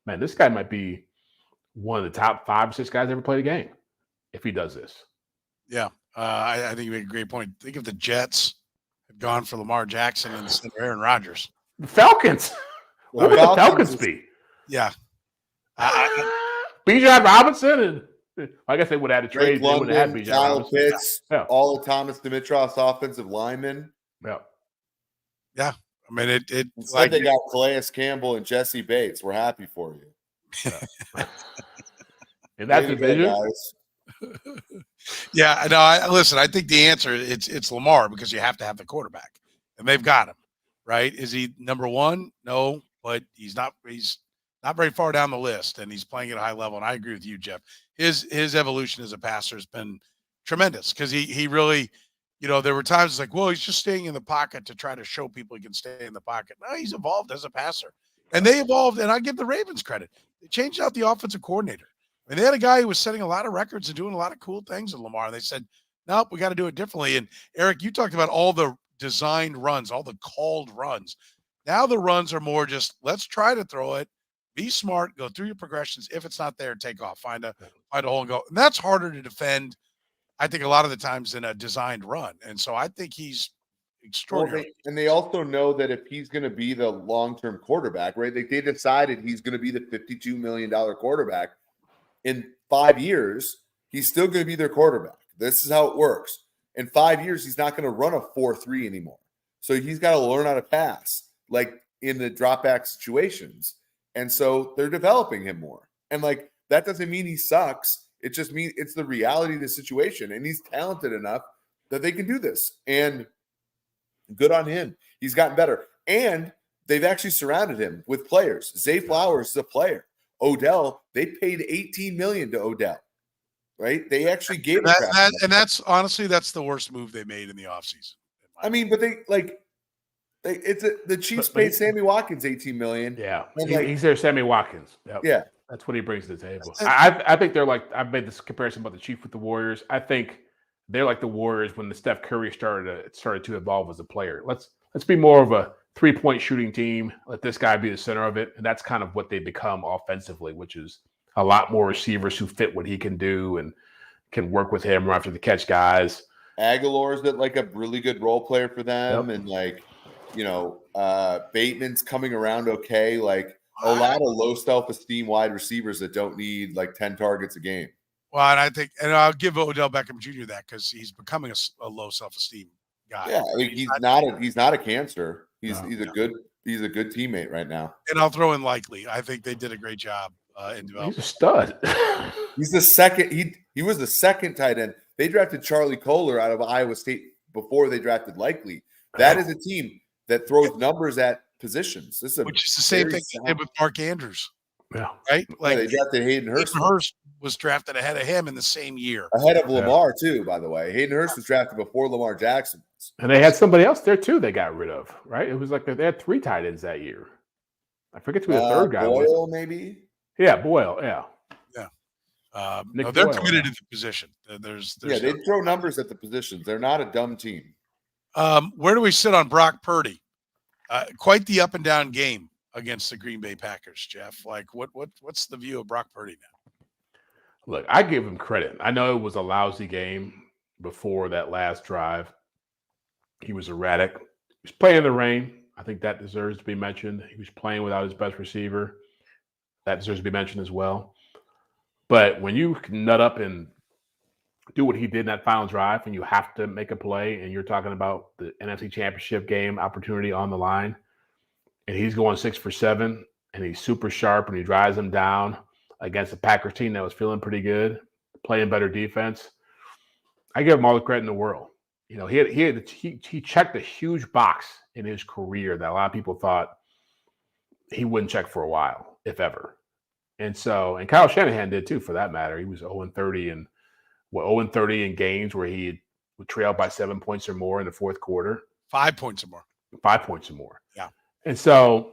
man, this guy might be one of the top 5 or 6 guys ever played a game if he does this.
Yeah, I think you make a great point. Think if the Jets had gone for Lamar Jackson instead of Aaron Rodgers.
The Falcons. What would the Falcons be?
Yeah.
Bijan Robinson, and I guess they would have had a trade.
Drake
They would have had
London,
Bijan
Kyle
Robinson.
Pitts,
Yeah.
all of Thomas Dimitroff's offensive linemen.
Yeah.
Yeah. I mean, it
Instead, they got Calais Campbell and Jesse Bates. We're happy for you.
In that division.
Yeah, no. Listen, I think the answer it's Lamar, because you have to have the quarterback, and they've got him, right? Is he number 1? No, but he's not. He's not very far down the list, and he's playing at a high level. And I agree with you, Jeff. His evolution as a passer has been tremendous, because he really, there were times it's like, well, he's just staying in the pocket to try to show people he can stay in the pocket. No, he's evolved as a passer, and they evolved. And I give the Ravens credit. They changed out the offensive coordinator. I mean, they had a guy who was setting a lot of records and doing a lot of cool things with Lamar. And they said, nope, we got to do it differently. And Eric, you talked about all the designed runs, all the called runs. Now the runs are more just, let's try to throw it, be smart, go through your progressions. If it's not there, take off, find a hole and go. And that's harder to defend, I think, a lot of the times than a designed run. And so I think he's extraordinary.
Well, and they also know that if he's going to be the long-term quarterback, right? They decided he's going to be the $52 million quarterback. In 5 years, he's still going to be their quarterback. This is how it works. In 5 years, he's not going to run a 4-3 anymore. So he's got to learn how to pass, like in the drop back situations. And so they're developing him more. And like, that doesn't mean he sucks. It just means it's the reality of the situation. And he's talented enough that they can do this. And good on him. He's gotten better. And they've actually surrounded him with players. Zay Flowers is a player. Odell, they paid $18 million to Odell, right? They actually gave
that, and that's honestly, that's the worst move they made in the offseason.
I mean, but they like The Chiefs paid Sammy Watkins $18 million.
Yeah,
and
he's their Sammy Watkins. Yep.
Yeah,
that's what he brings to the table. I think they're like, I've made this comparison about the Chiefs with the Warriors. I think they're like the Warriors when the Steph Curry started to evolve as a player. Let's be more of a 3-point shooting team. Let this guy be the center of it, and that's kind of what they become offensively, which is a lot more receivers who fit what he can do and can work with him right after the catch guys.
Aguilar's like a really good role player for them,
Yep.
and Bateman's coming around okay. Like a lot of low self-esteem wide receivers that don't need like 10 targets a game.
Well, and I think, and I'll give Odell Beckham Jr. that because he's becoming a low self-esteem guy.
Yeah, I mean, he's not a cancer. He's a good teammate right now.
And I'll throw in Likely. I think they did a great job in development.
He's a stud.
He's the second. He was the second tight end. They drafted Charlie Kohler out of Iowa State before they drafted Likely. That is a team that throws numbers at positions. Which is
the same thing they did with Mark Andrews.
Yeah.
Right? Like
they drafted Hayden Hurst.
Hayden Hurst was drafted ahead of him in the same year.
Ahead of Lamar, too, by the way. Hayden Hurst was drafted before Lamar Jackson.
And they had somebody else there, too, they got rid of, right? It was like they had 3 tight ends that year. I forget who the third guy was.
Boyle, maybe?
Yeah, Boyle, yeah.
Yeah. No, they're committed to the position. There's
they throw numbers at the positions. They're not a dumb team.
Where do we sit on Brock Purdy? Quite the up and down game against the Green Bay Packers, Jeff. Like, what's the view of Brock Purdy now?
Look, I give him credit. I know it was a lousy game before that last drive. He was erratic. He was playing in the rain. I think that deserves to be mentioned. He was playing without his best receiver. That deserves to be mentioned as well. But when you nut up and do what he did in that final drive and you have to make a play and you're talking about the NFC Championship game opportunity on the line and he's going 6 for 7 and he's super sharp and he drives them down against a Packers team that was feeling pretty good, playing better defense, I give him all the credit in the world. You know, he checked a huge box in his career that a lot of people thought he wouldn't check for a while, if ever. And Kyle Shanahan did too, for that matter. He was 0-30 and 0-30 in games where he would trail by 7 points or more in the fourth quarter.
5 points or more.
5 points or more.
Yeah.
And so,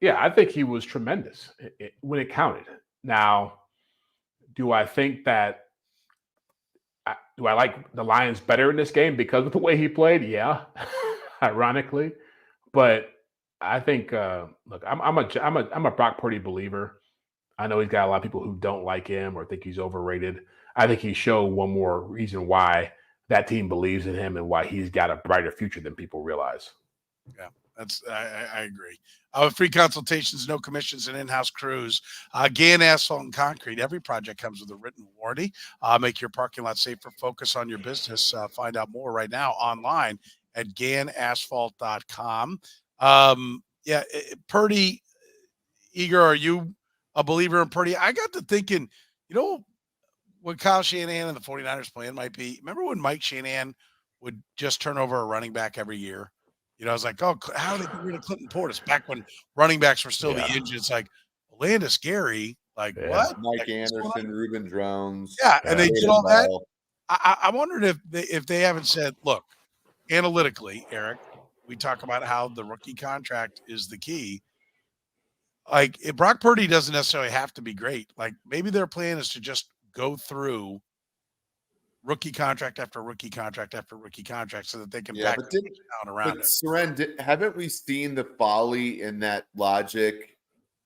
yeah, I think he was tremendous when it counted. Now, do I think that do I like the Lions better in this game because of the way he played? Yeah, ironically. But I think, look, I'm a Brock Purdy believer. I know he's got a lot of people who don't like him or think he's overrated. I think he showed one more reason why that team believes in him and why he's got a brighter future than people realize.
Yeah, I agree. Free consultations, no commissions, and in-house crews. Gann Asphalt and Concrete. Every project comes with a written warranty. Make your parking lot safer. Focus on your business. Find out more right now online at GannAsphalt.com. Purdy, Eager, are you a believer in Purdy? I got to thinking, what Kyle Shanahan and the 49ers plan might be. Remember when Mike Shanahan would just turn over a running back every year? I was like, oh, how did they get rid of Clinton Portis back when running backs were still the engine? It's like Landis Gary, what?
Mike Anderson, Reuben Jones.
Yeah, and they did all that. I wondered if they haven't said, look, analytically, Eric, we talk about how the rookie contract is the key. Like, if Brock Purdy doesn't necessarily have to be great. Like, maybe their plan is to just go through rookie contract after rookie contract after rookie contract so that they can back down around it.
Soren, haven't we seen the folly in that logic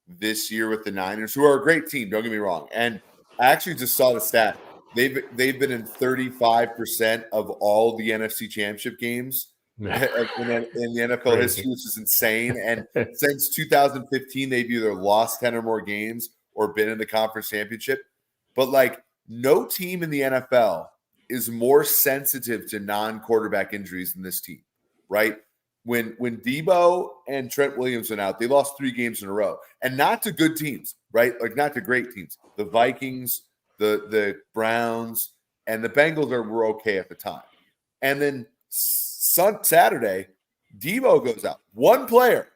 this year with the Niners, who are a great team, don't get me wrong. And I actually just saw the stat. They've been in 35% of all the NFC Championship games in the NFL history, which is insane. And since 2015, they've either lost 10 or more games or been in the conference championship. But like, no team in the NFL is more sensitive to non-quarterback injuries than this team, right? When Debo and Trent Williams went out, they lost 3 games in a row. And not to good teams, right? Like, not to great teams. The Vikings, the Browns, and the Bengals were okay at the time. And then Saturday, Debo goes out. One player,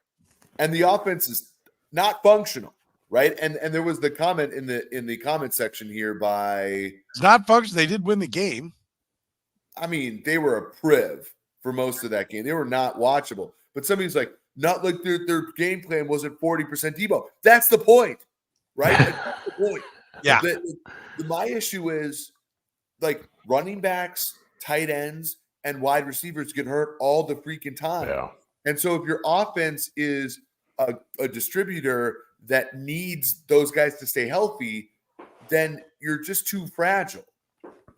and the offense is not functional. Right. And there was the comment in the comment section here by
it's not functional. They did win the game.
I mean, they were a priv for most of that game. They were not watchable. But somebody's like, not like their game plan wasn't 40% Debo. That's the point, right? Like, that's the point.
Yeah.
My issue is like running backs, tight ends, and wide receivers get hurt all the freaking time.
Yeah.
And so if your offense is a distributor that needs those guys to stay healthy, then you're just too fragile.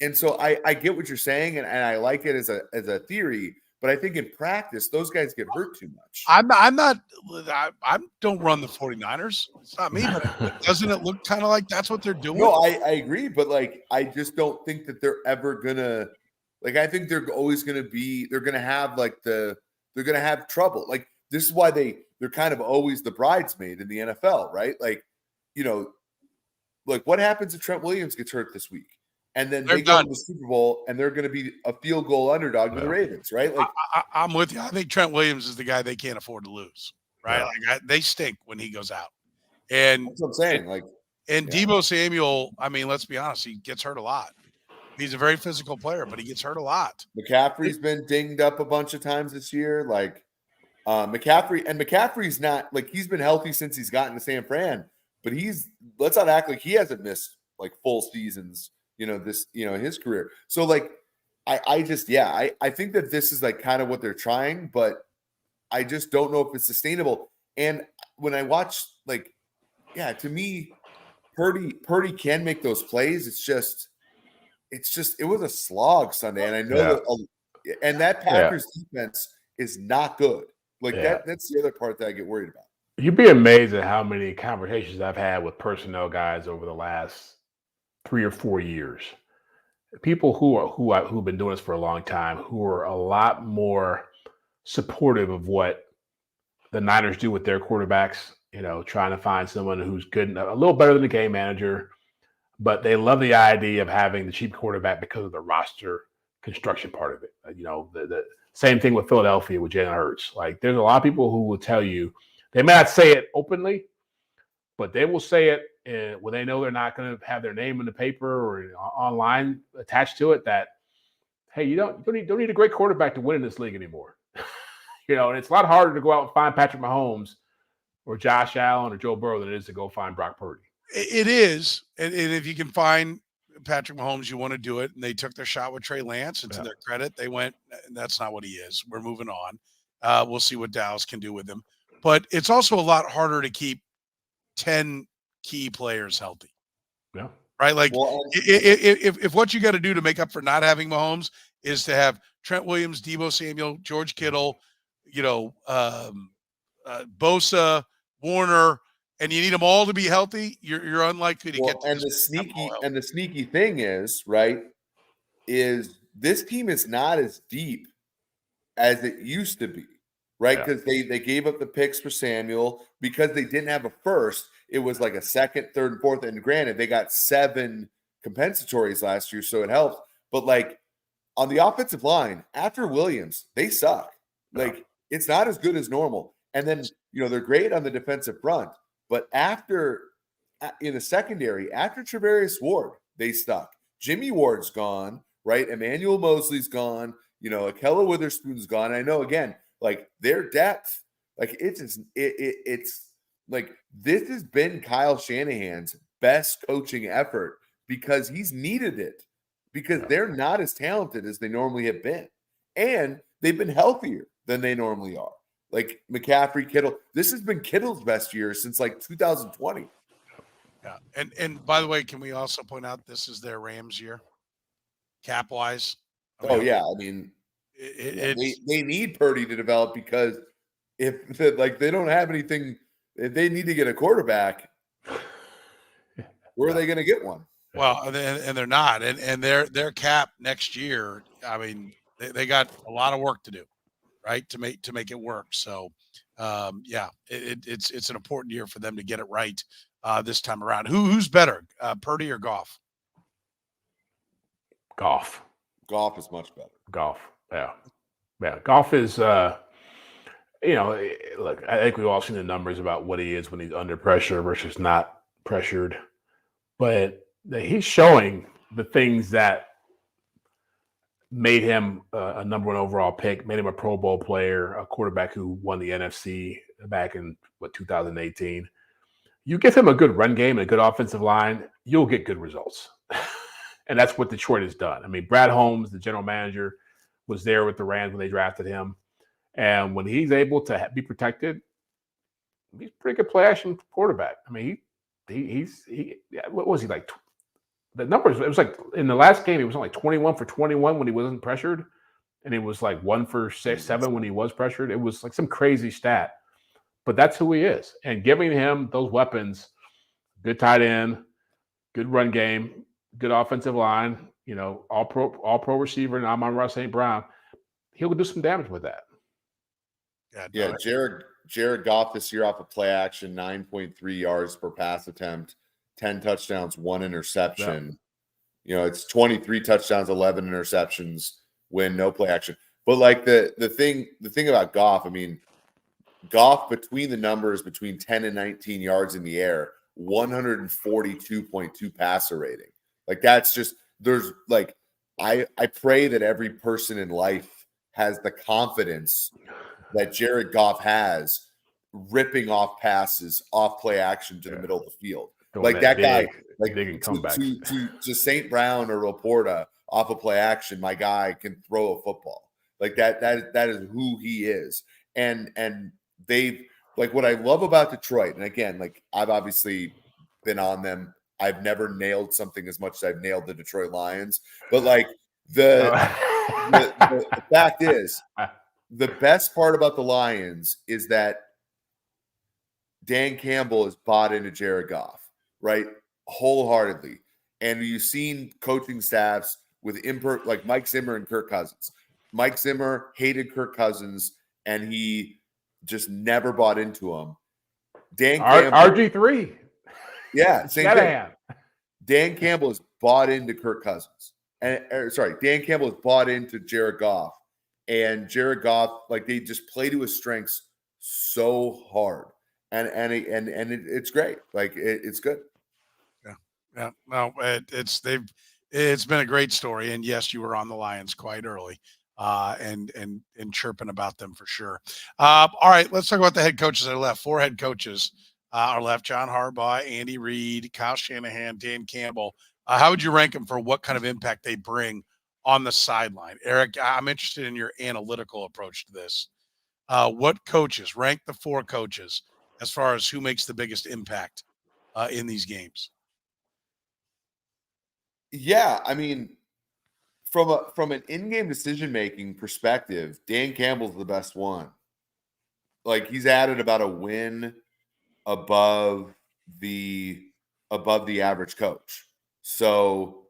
And so I get what you're saying, and I like it as a theory, but I think in practice, those guys get hurt too much.
I don't run the 49ers. It's not me, but doesn't it look kind of like that's what they're doing?
No, I agree, but like I just don't think that they're ever gonna I think they're always gonna be they're gonna have they're gonna have trouble. Like this is why they're kind of always the bridesmaid in the NFL, right? Like, what happens if Trent Williams gets hurt this week? And then they go to the Super Bowl and they're going to be a field goal underdog to the Ravens, right? Like
I'm with you. I think Trent Williams is the guy they can't afford to lose, right?
Yeah.
Like they stink when he goes out. And
that's what I'm saying.
Debo Samuel, I mean, let's be honest, he gets hurt a lot. He's a very physical player, but he gets hurt a lot.
McCaffrey's been dinged up a bunch of times this year. McCaffrey's not he's been healthy since he's gotten to San Fran, but let's not act like he hasn't missed full seasons. His career. So I think that this is kind of what they're trying, but I just don't know if it's sustainable. And when I watch to me, Purdy can make those plays. It was a slog Sunday. And I know that Packers defense is not good. That's the other part that I get worried about.
You'd be amazed at how many conversations I've had with personnel guys over the last 3 or 4 years, people who've been doing this for a long time, who are a lot more supportive of what the Niners do with their quarterbacks. Trying to find someone who's good, a little better than the game manager, but they love the idea of having the cheap quarterback because of the roster construction part of it. The same thing with Philadelphia with Jalen Hurts. There's a lot of people who will tell you, they may not say it openly, but they will say it when they know they're not going to have their name in the paper or online attached to it, that, hey, you don't need a great quarterback to win in this league anymore. And it's a lot harder to go out and find Patrick Mahomes or Josh Allen or Joe Burrow than it is to go find Brock Purdy.
It is. And if you can find Patrick Mahomes, you want to do it. And they took their shot with Trey Lance, and to their credit, they went, that's not what he is. We're moving on. We'll see what Dallas can do with him. But it's also a lot harder to keep 10 key players healthy.
Yeah.
Right. If what you got to do to make up for not having Mahomes is to have Trent Williams, Debo Samuel, George Kittle, Bosa, Warner, and you need them all to be healthy, you're unlikely to get to
and the sneaky thing is this team is not as deep as it used to be. Right. Because they gave up the picks for Samuel because they didn't have a first. It was a second, third, and fourth. And granted, they got 7 compensatories last year, so it helped. But on the offensive line, after Williams, they suck. It's not as good as normal. And then, they're great on the defensive front. But in the secondary, after Travarius Ward, they stuck. Jimmy Ward's gone, right? Emmanuel Mosley's gone. Akella Witherspoon's gone. I know, again, their depth, this has been Kyle Shanahan's best coaching effort because he's needed it, because they're not as talented as they normally have been. And they've been healthier than they normally are. McCaffrey, Kittle. This has been Kittle's best year since 2020.
Yeah. And by the way, can we also point out this is their Rams year, cap wise?
They need Purdy to develop, because if they don't have anything, if they need to get a quarterback, where are they going to get one?
Well, and they're not, and their cap next year. I mean, they got a lot of work to do, right, to make it work. So, it's an important year for them to get it right this time around. Who's better, Purdy or Goff?
Goff.
Goff is much better.
Goff. Yeah. Goff is, look, I think we've all seen the numbers about what he is when he's under pressure versus not pressured. But he's showing the things that made him a number one overall pick, made him a Pro Bowl player, a quarterback who won the NFC back in 2018. You give him a good run game and a good offensive line, you'll get good results. And that's what Detroit has done. I mean, Brad Holmes, the general manager, was there with the Rams when they drafted him. And when he's able to be protected, he's a pretty good play action quarterback. I mean, what was he like? The numbers, it was like in the last game, he was only 21 for 21 when he wasn't pressured. And it was like 1 for 7 when he was pressured. It was like some crazy stat. But that's who he is. And giving him those weapons, good tight end, good run game, good offensive line, all pro receiver, and Amon-Ra St. Brown, he'll do some damage with that.
Yeah, Jared Goff this year off of play action, 9.3 yards per pass attempt, 10 touchdowns, 1 interception. Yeah. It's 23 touchdowns, 11 interceptions when no play action. But like the thing about Goff, I mean, Goff between the numbers between 10 and 19 yards in the air, 142.2 passer rating. Like that's just there's like I pray that every person in life has the confidence that Jared Goff has ripping off passes off play action to the middle of the field. Like that guy, like to St. Brown or Laporta off a play action, my guy can throw a football. Like that is who he is. And they've like what I love about Detroit, and again, like I've obviously been on them. I've never nailed something as much as I've nailed the Detroit Lions. But like the fact is, the best part about the Lions is that Dan Campbell has bought into Jared Goff, right? Wholeheartedly. And you've seen coaching staffs with like Mike Zimmer and Kirk Cousins. Mike Zimmer hated Kirk Cousins, and he just never bought into him. Dan Campbell,
RG3.
Yeah, same thing. Dan Campbell has bought into Kirk Cousins. Dan Campbell has bought into Jared Goff. And Jared Goff, like they just play to his strengths so hard. And it's great. Like it's good.
Yeah. No, it's been a great story. And yes, you were on the Lions quite early. And chirping about them for sure. All right, let's talk about the head coaches that are left. 4 head coaches are left: John Harbaugh, Andy Reid, Kyle Shanahan, Dan Campbell. How would you rank them for what kind of impact they bring on the sideline? Eric, I'm interested in your analytical approach to this. What coaches, rank the 4 coaches as far as who makes the biggest impact in these games?
Yeah, I mean, from an in-game decision-making perspective, Dan Campbell's the best one. Like he's added about a win above the average coach. So,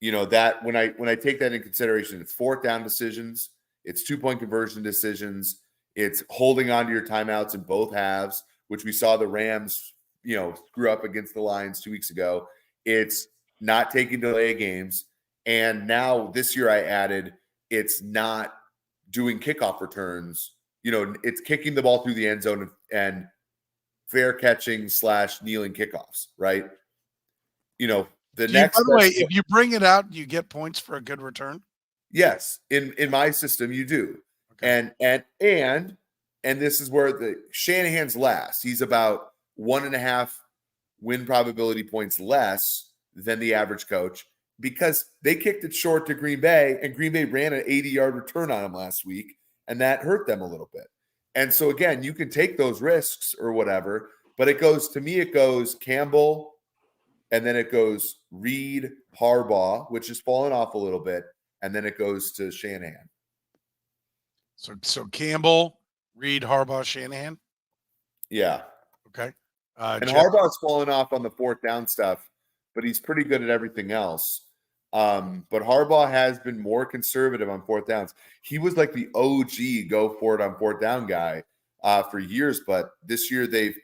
that when I take that in consideration, it's 4th down decisions, it's 2-point conversion decisions, it's holding on to your timeouts in both halves, which we saw the Rams, screw up against the Lions 2 weeks ago. It's not taking delay games. And now this year I added, it's not doing kickoff returns. It's kicking the ball through the end zone and fair catching / kneeling kickoffs, right? By
the way, if you bring it out, you get points for a good return.
Yes, in my system you do. Okay. And this is where the Shanahan's last. He's about 1.5 win probability points less than the average coach, because they kicked it short to Green Bay, and Green Bay ran an 80-yard return on them last week, and that hurt them a little bit. And so, again, you can take those risks or whatever, but it goes Campbell, and then it goes Reid, Harbaugh, which has fallen off a little bit, and then it goes to Shanahan.
So Campbell, Reid, Harbaugh, Shanahan?
Yeah.
Okay.
And Harbaugh's fallen off on the 4th down stuff, but he's pretty good at everything else. But Harbaugh has been more conservative on 4th downs. He was like the OG go for it on 4th down guy for years, but this year they've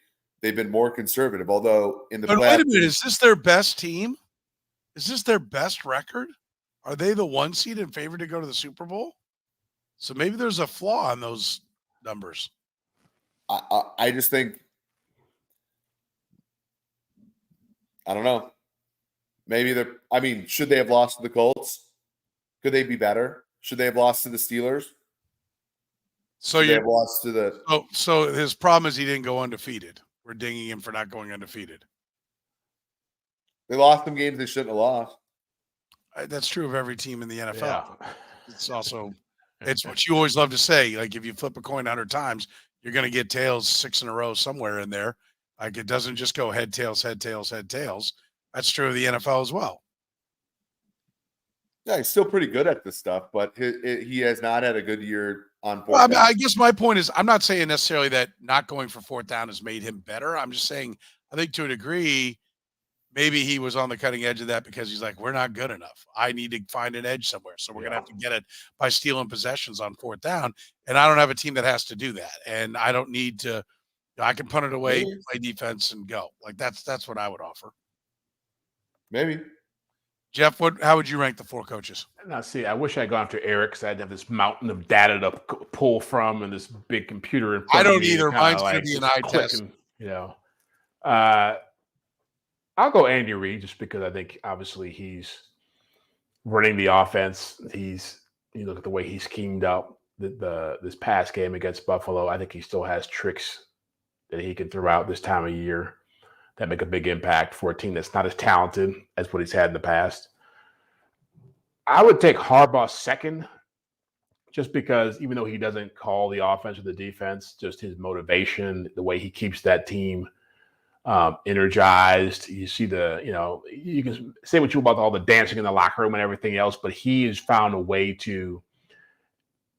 been more conservative. Although in the playoffs,
wait a minute, is this their best team? Is this their best record? Are they the 1 seed and favored to go to the Super Bowl? So maybe there's a flaw in those numbers.
I just think, I don't know. Maybe should they have lost to the Colts? Could they be better? Should they have lost to the Steelers?
So
Should they have lost to the
so his problem is he didn't go undefeated. We're dinging him for not going undefeated.
They lost some games they shouldn't have lost.
That's true of every team in the NFL.
Yeah.
It's also it's what you always love to say. Like if you flip a coin 100 times, you're going to get tails 6 in a row somewhere in there. Like it doesn't just go head, tails, head, tails, head, tails. That's true of the NFL as well.
Yeah, he's still pretty good at this stuff, but he has not had a good year on fourth
Well, I, mean,
down.
I guess my point is I'm not saying necessarily that not going for fourth down has made him better. I'm just saying I think to a degree, maybe he was on the cutting edge of that because he's like, we're not good enough. I need to find an edge somewhere. So we're going to have to get it by stealing possessions on fourth down. And I don't have a team that has to do that. And I don't need to, I can punt it away, play defense and go. Like that's what I would offer.
Maybe.
Jeff, how would you rank the 4 coaches?
Now, see, I wish I had gone after Eric because I'd have this mountain of data to pull from and this big computer in front
I
of
don't
me
either. Mine's going to be an eye test.
I'll go Andy Reid just because I think obviously he's running the offense. You look at the way he schemed up this past game against Buffalo. I think he still has tricks that he can throw out this time of year that make a big impact for a team that's not as talented as what he's had in the past. I would take Harbaugh second just because even though he doesn't call the offense or the defense, just his motivation, the way he keeps that team energized. You see you can say what you want about all the dancing in the locker room and everything else, but he has found a way to,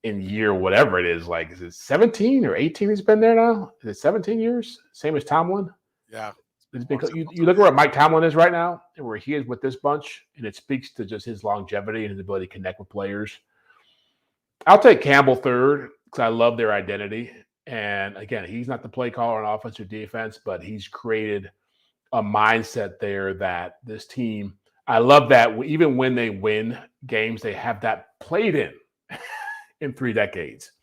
in year whatever it is, like is it 17 or 18 he's been there now? Is it 17 years? Same as Tomlin?
Yeah.
It's because you look at where Mike Tomlin is right now and where he is with this bunch, and it speaks to just his longevity and his ability to connect with players. I'll take Campbell third because I love their identity. And again, he's not the play caller on offense or defense, but he's created a mindset there that this team, I love that even when they win games, they have that played in 3 decades.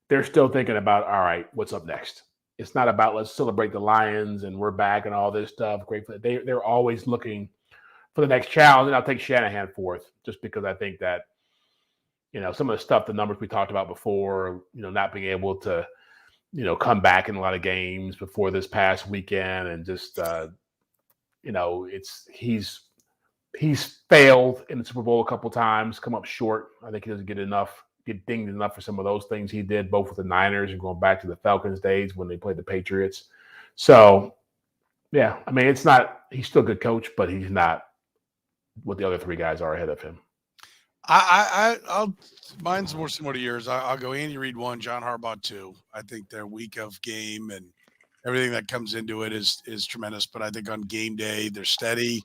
They're still thinking about, all right, what's up next? It's not about let's celebrate the Lions and we're back and all this stuff. Great. They're always looking for the next challenge. And I'll take Shanahan fourth just because I think that, some of the stuff, the numbers we talked about before, not being able to, come back in a lot of games before this past weekend and just, he's failed in the Super Bowl a couple times, come up short. I think he doesn't get dinged enough for some of those things he did, both with the Niners and going back to the Falcons days when they played the Patriots. So, yeah, I mean, he's still a good coach, but he's not what the other 3 guys are ahead of him.
Mine's more similar to yours. I'll go Andy Reid 1, John Harbaugh 2. I think their week of game and everything that comes into it is tremendous. But I think on game day, they're steady.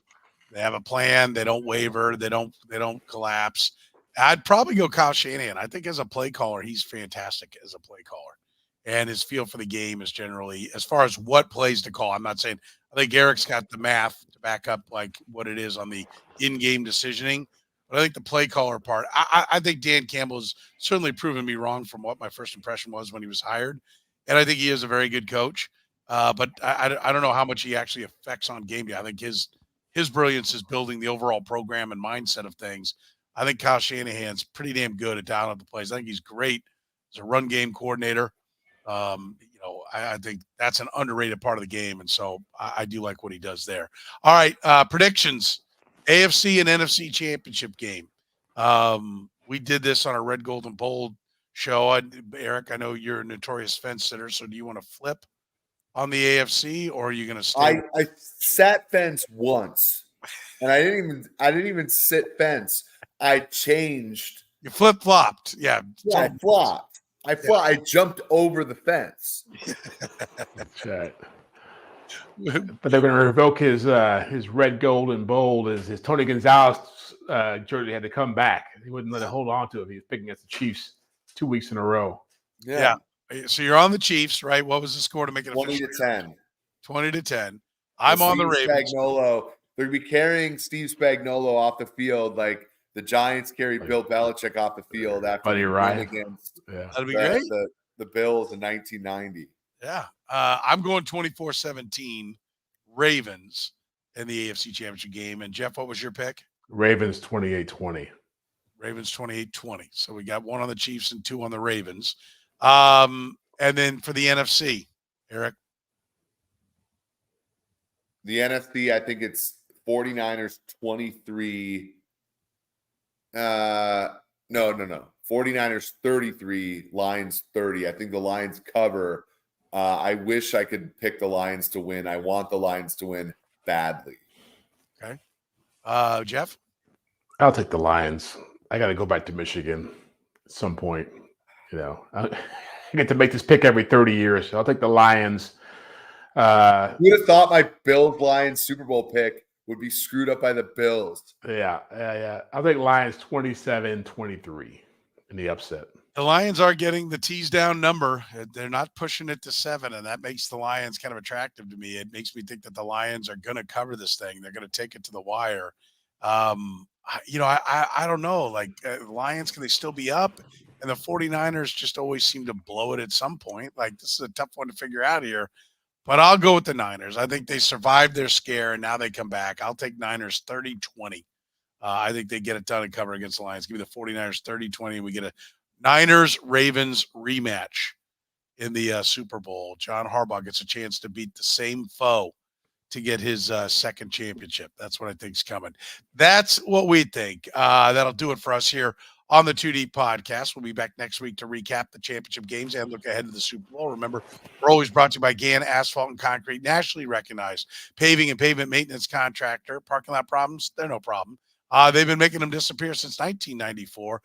They have a plan. They don't waver. They don't collapse. I'd probably go Kyle Shanahan. I think as a play caller, he's fantastic as a play caller. And his feel for the game is generally, as far as what plays to call, I'm not saying, I think Eric's got the math to back up like what it is on the in-game decisioning. But I think the play caller part, I think Dan Campbell has certainly proven me wrong from what my first impression was when he was hired. And I think he is a very good coach. But I don't know how much he actually affects on game day. I think his brilliance is building the overall program and mindset of things. I think Kyle Shanahan's pretty damn good at dialing up the plays. I think he's great as a run game coordinator. I think that's an underrated part of the game. And so I do like what he does there. All right. Predictions, AFC and NFC championship game. We did this on our Red Golden Bowl show. Eric, I know you're a notorious fence sitter. So do you want to flip on the AFC or are you going to stay?
I sat fence once and I didn't even sit fence. I changed.
You flip-flopped. Yeah.
I flopped. I jumped over the fence.
That's right. But they're going to revoke his red, gold, and bold as his Tony Gonzalez jersey had to come back. He wouldn't let it hold on to it. He was picking against the Chiefs 2 weeks in a row.
Yeah. So you're on the Chiefs, right? What was the score to make it
20-10.
20-10. I'm on the Ravens.
Spagnuolo. They'll be carrying Steve Spagnuolo off the field like the Giants carry Bill Belichick off the field after
Buddy Ryan
against
that'd be great.
The Bills in 1990.
Yeah. I'm going 24-17 Ravens in the AFC Championship game. And Jeff, what was your pick?
Ravens 28-20.
Ravens 28-20. So we got 1 on the Chiefs and 2 on the Ravens. And then for the NFC, Eric.
The NFC, I think it's 49ers 23. No. 49ers 33, Lions 30. I think the Lions cover. I wish I could pick the Lions to win. I want the Lions to win badly.
Okay. Jeff?
I'll take the Lions. I got to go back to Michigan at some point. I get to make this pick every 30 years. So I'll take the Lions.
Who would have thought my Bills-Lions Super Bowl pick would be screwed up by the Bills?
Yeah. I'll take Lions 27-23 in the upset.
The Lions are getting the tease down number. They're not pushing it to 7, and that makes the Lions kind of attractive to me. It makes me think that the Lions are going to cover this thing. They're going to take it to the wire. I don't know. Like, Lions, can they still be up? And the 49ers just always seem to blow it at some point. Like, this is a tough one to figure out here. But I'll go with the Niners. I think they survived their scare, and now they come back. I'll take Niners 30-20. I think they get it done and cover against the Lions. Give me the 49ers 30-20, and we get a Niners-Ravens rematch in the Super Bowl. John Harbaugh gets a chance to beat the same foe to get his second championship. That's what I think is coming. That's what we think. That'll do it for us here on the 2D podcast. We'll be back next week to recap the championship games and look ahead to the Super Bowl. Remember, we're always brought to you by Gann Asphalt and Concrete, nationally recognized paving and pavement maintenance contractor. Parking lot problems, they're no problem. They've been making them disappear since 1994,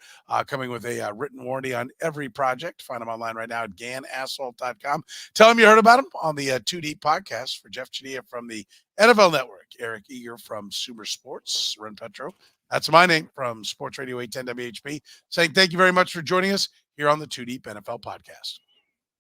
coming with a written warranty on every project. Find them online right now at GannAsphalt.com. Tell them you heard about them on the 2D podcast. For Jeff Chadiha from the NFL Network, Eric Eager from Super Sports, Soren Petro. That's my name from Sports Radio 810 WHP, saying thank you very much for joining us here on the 2 Deep NFL podcast.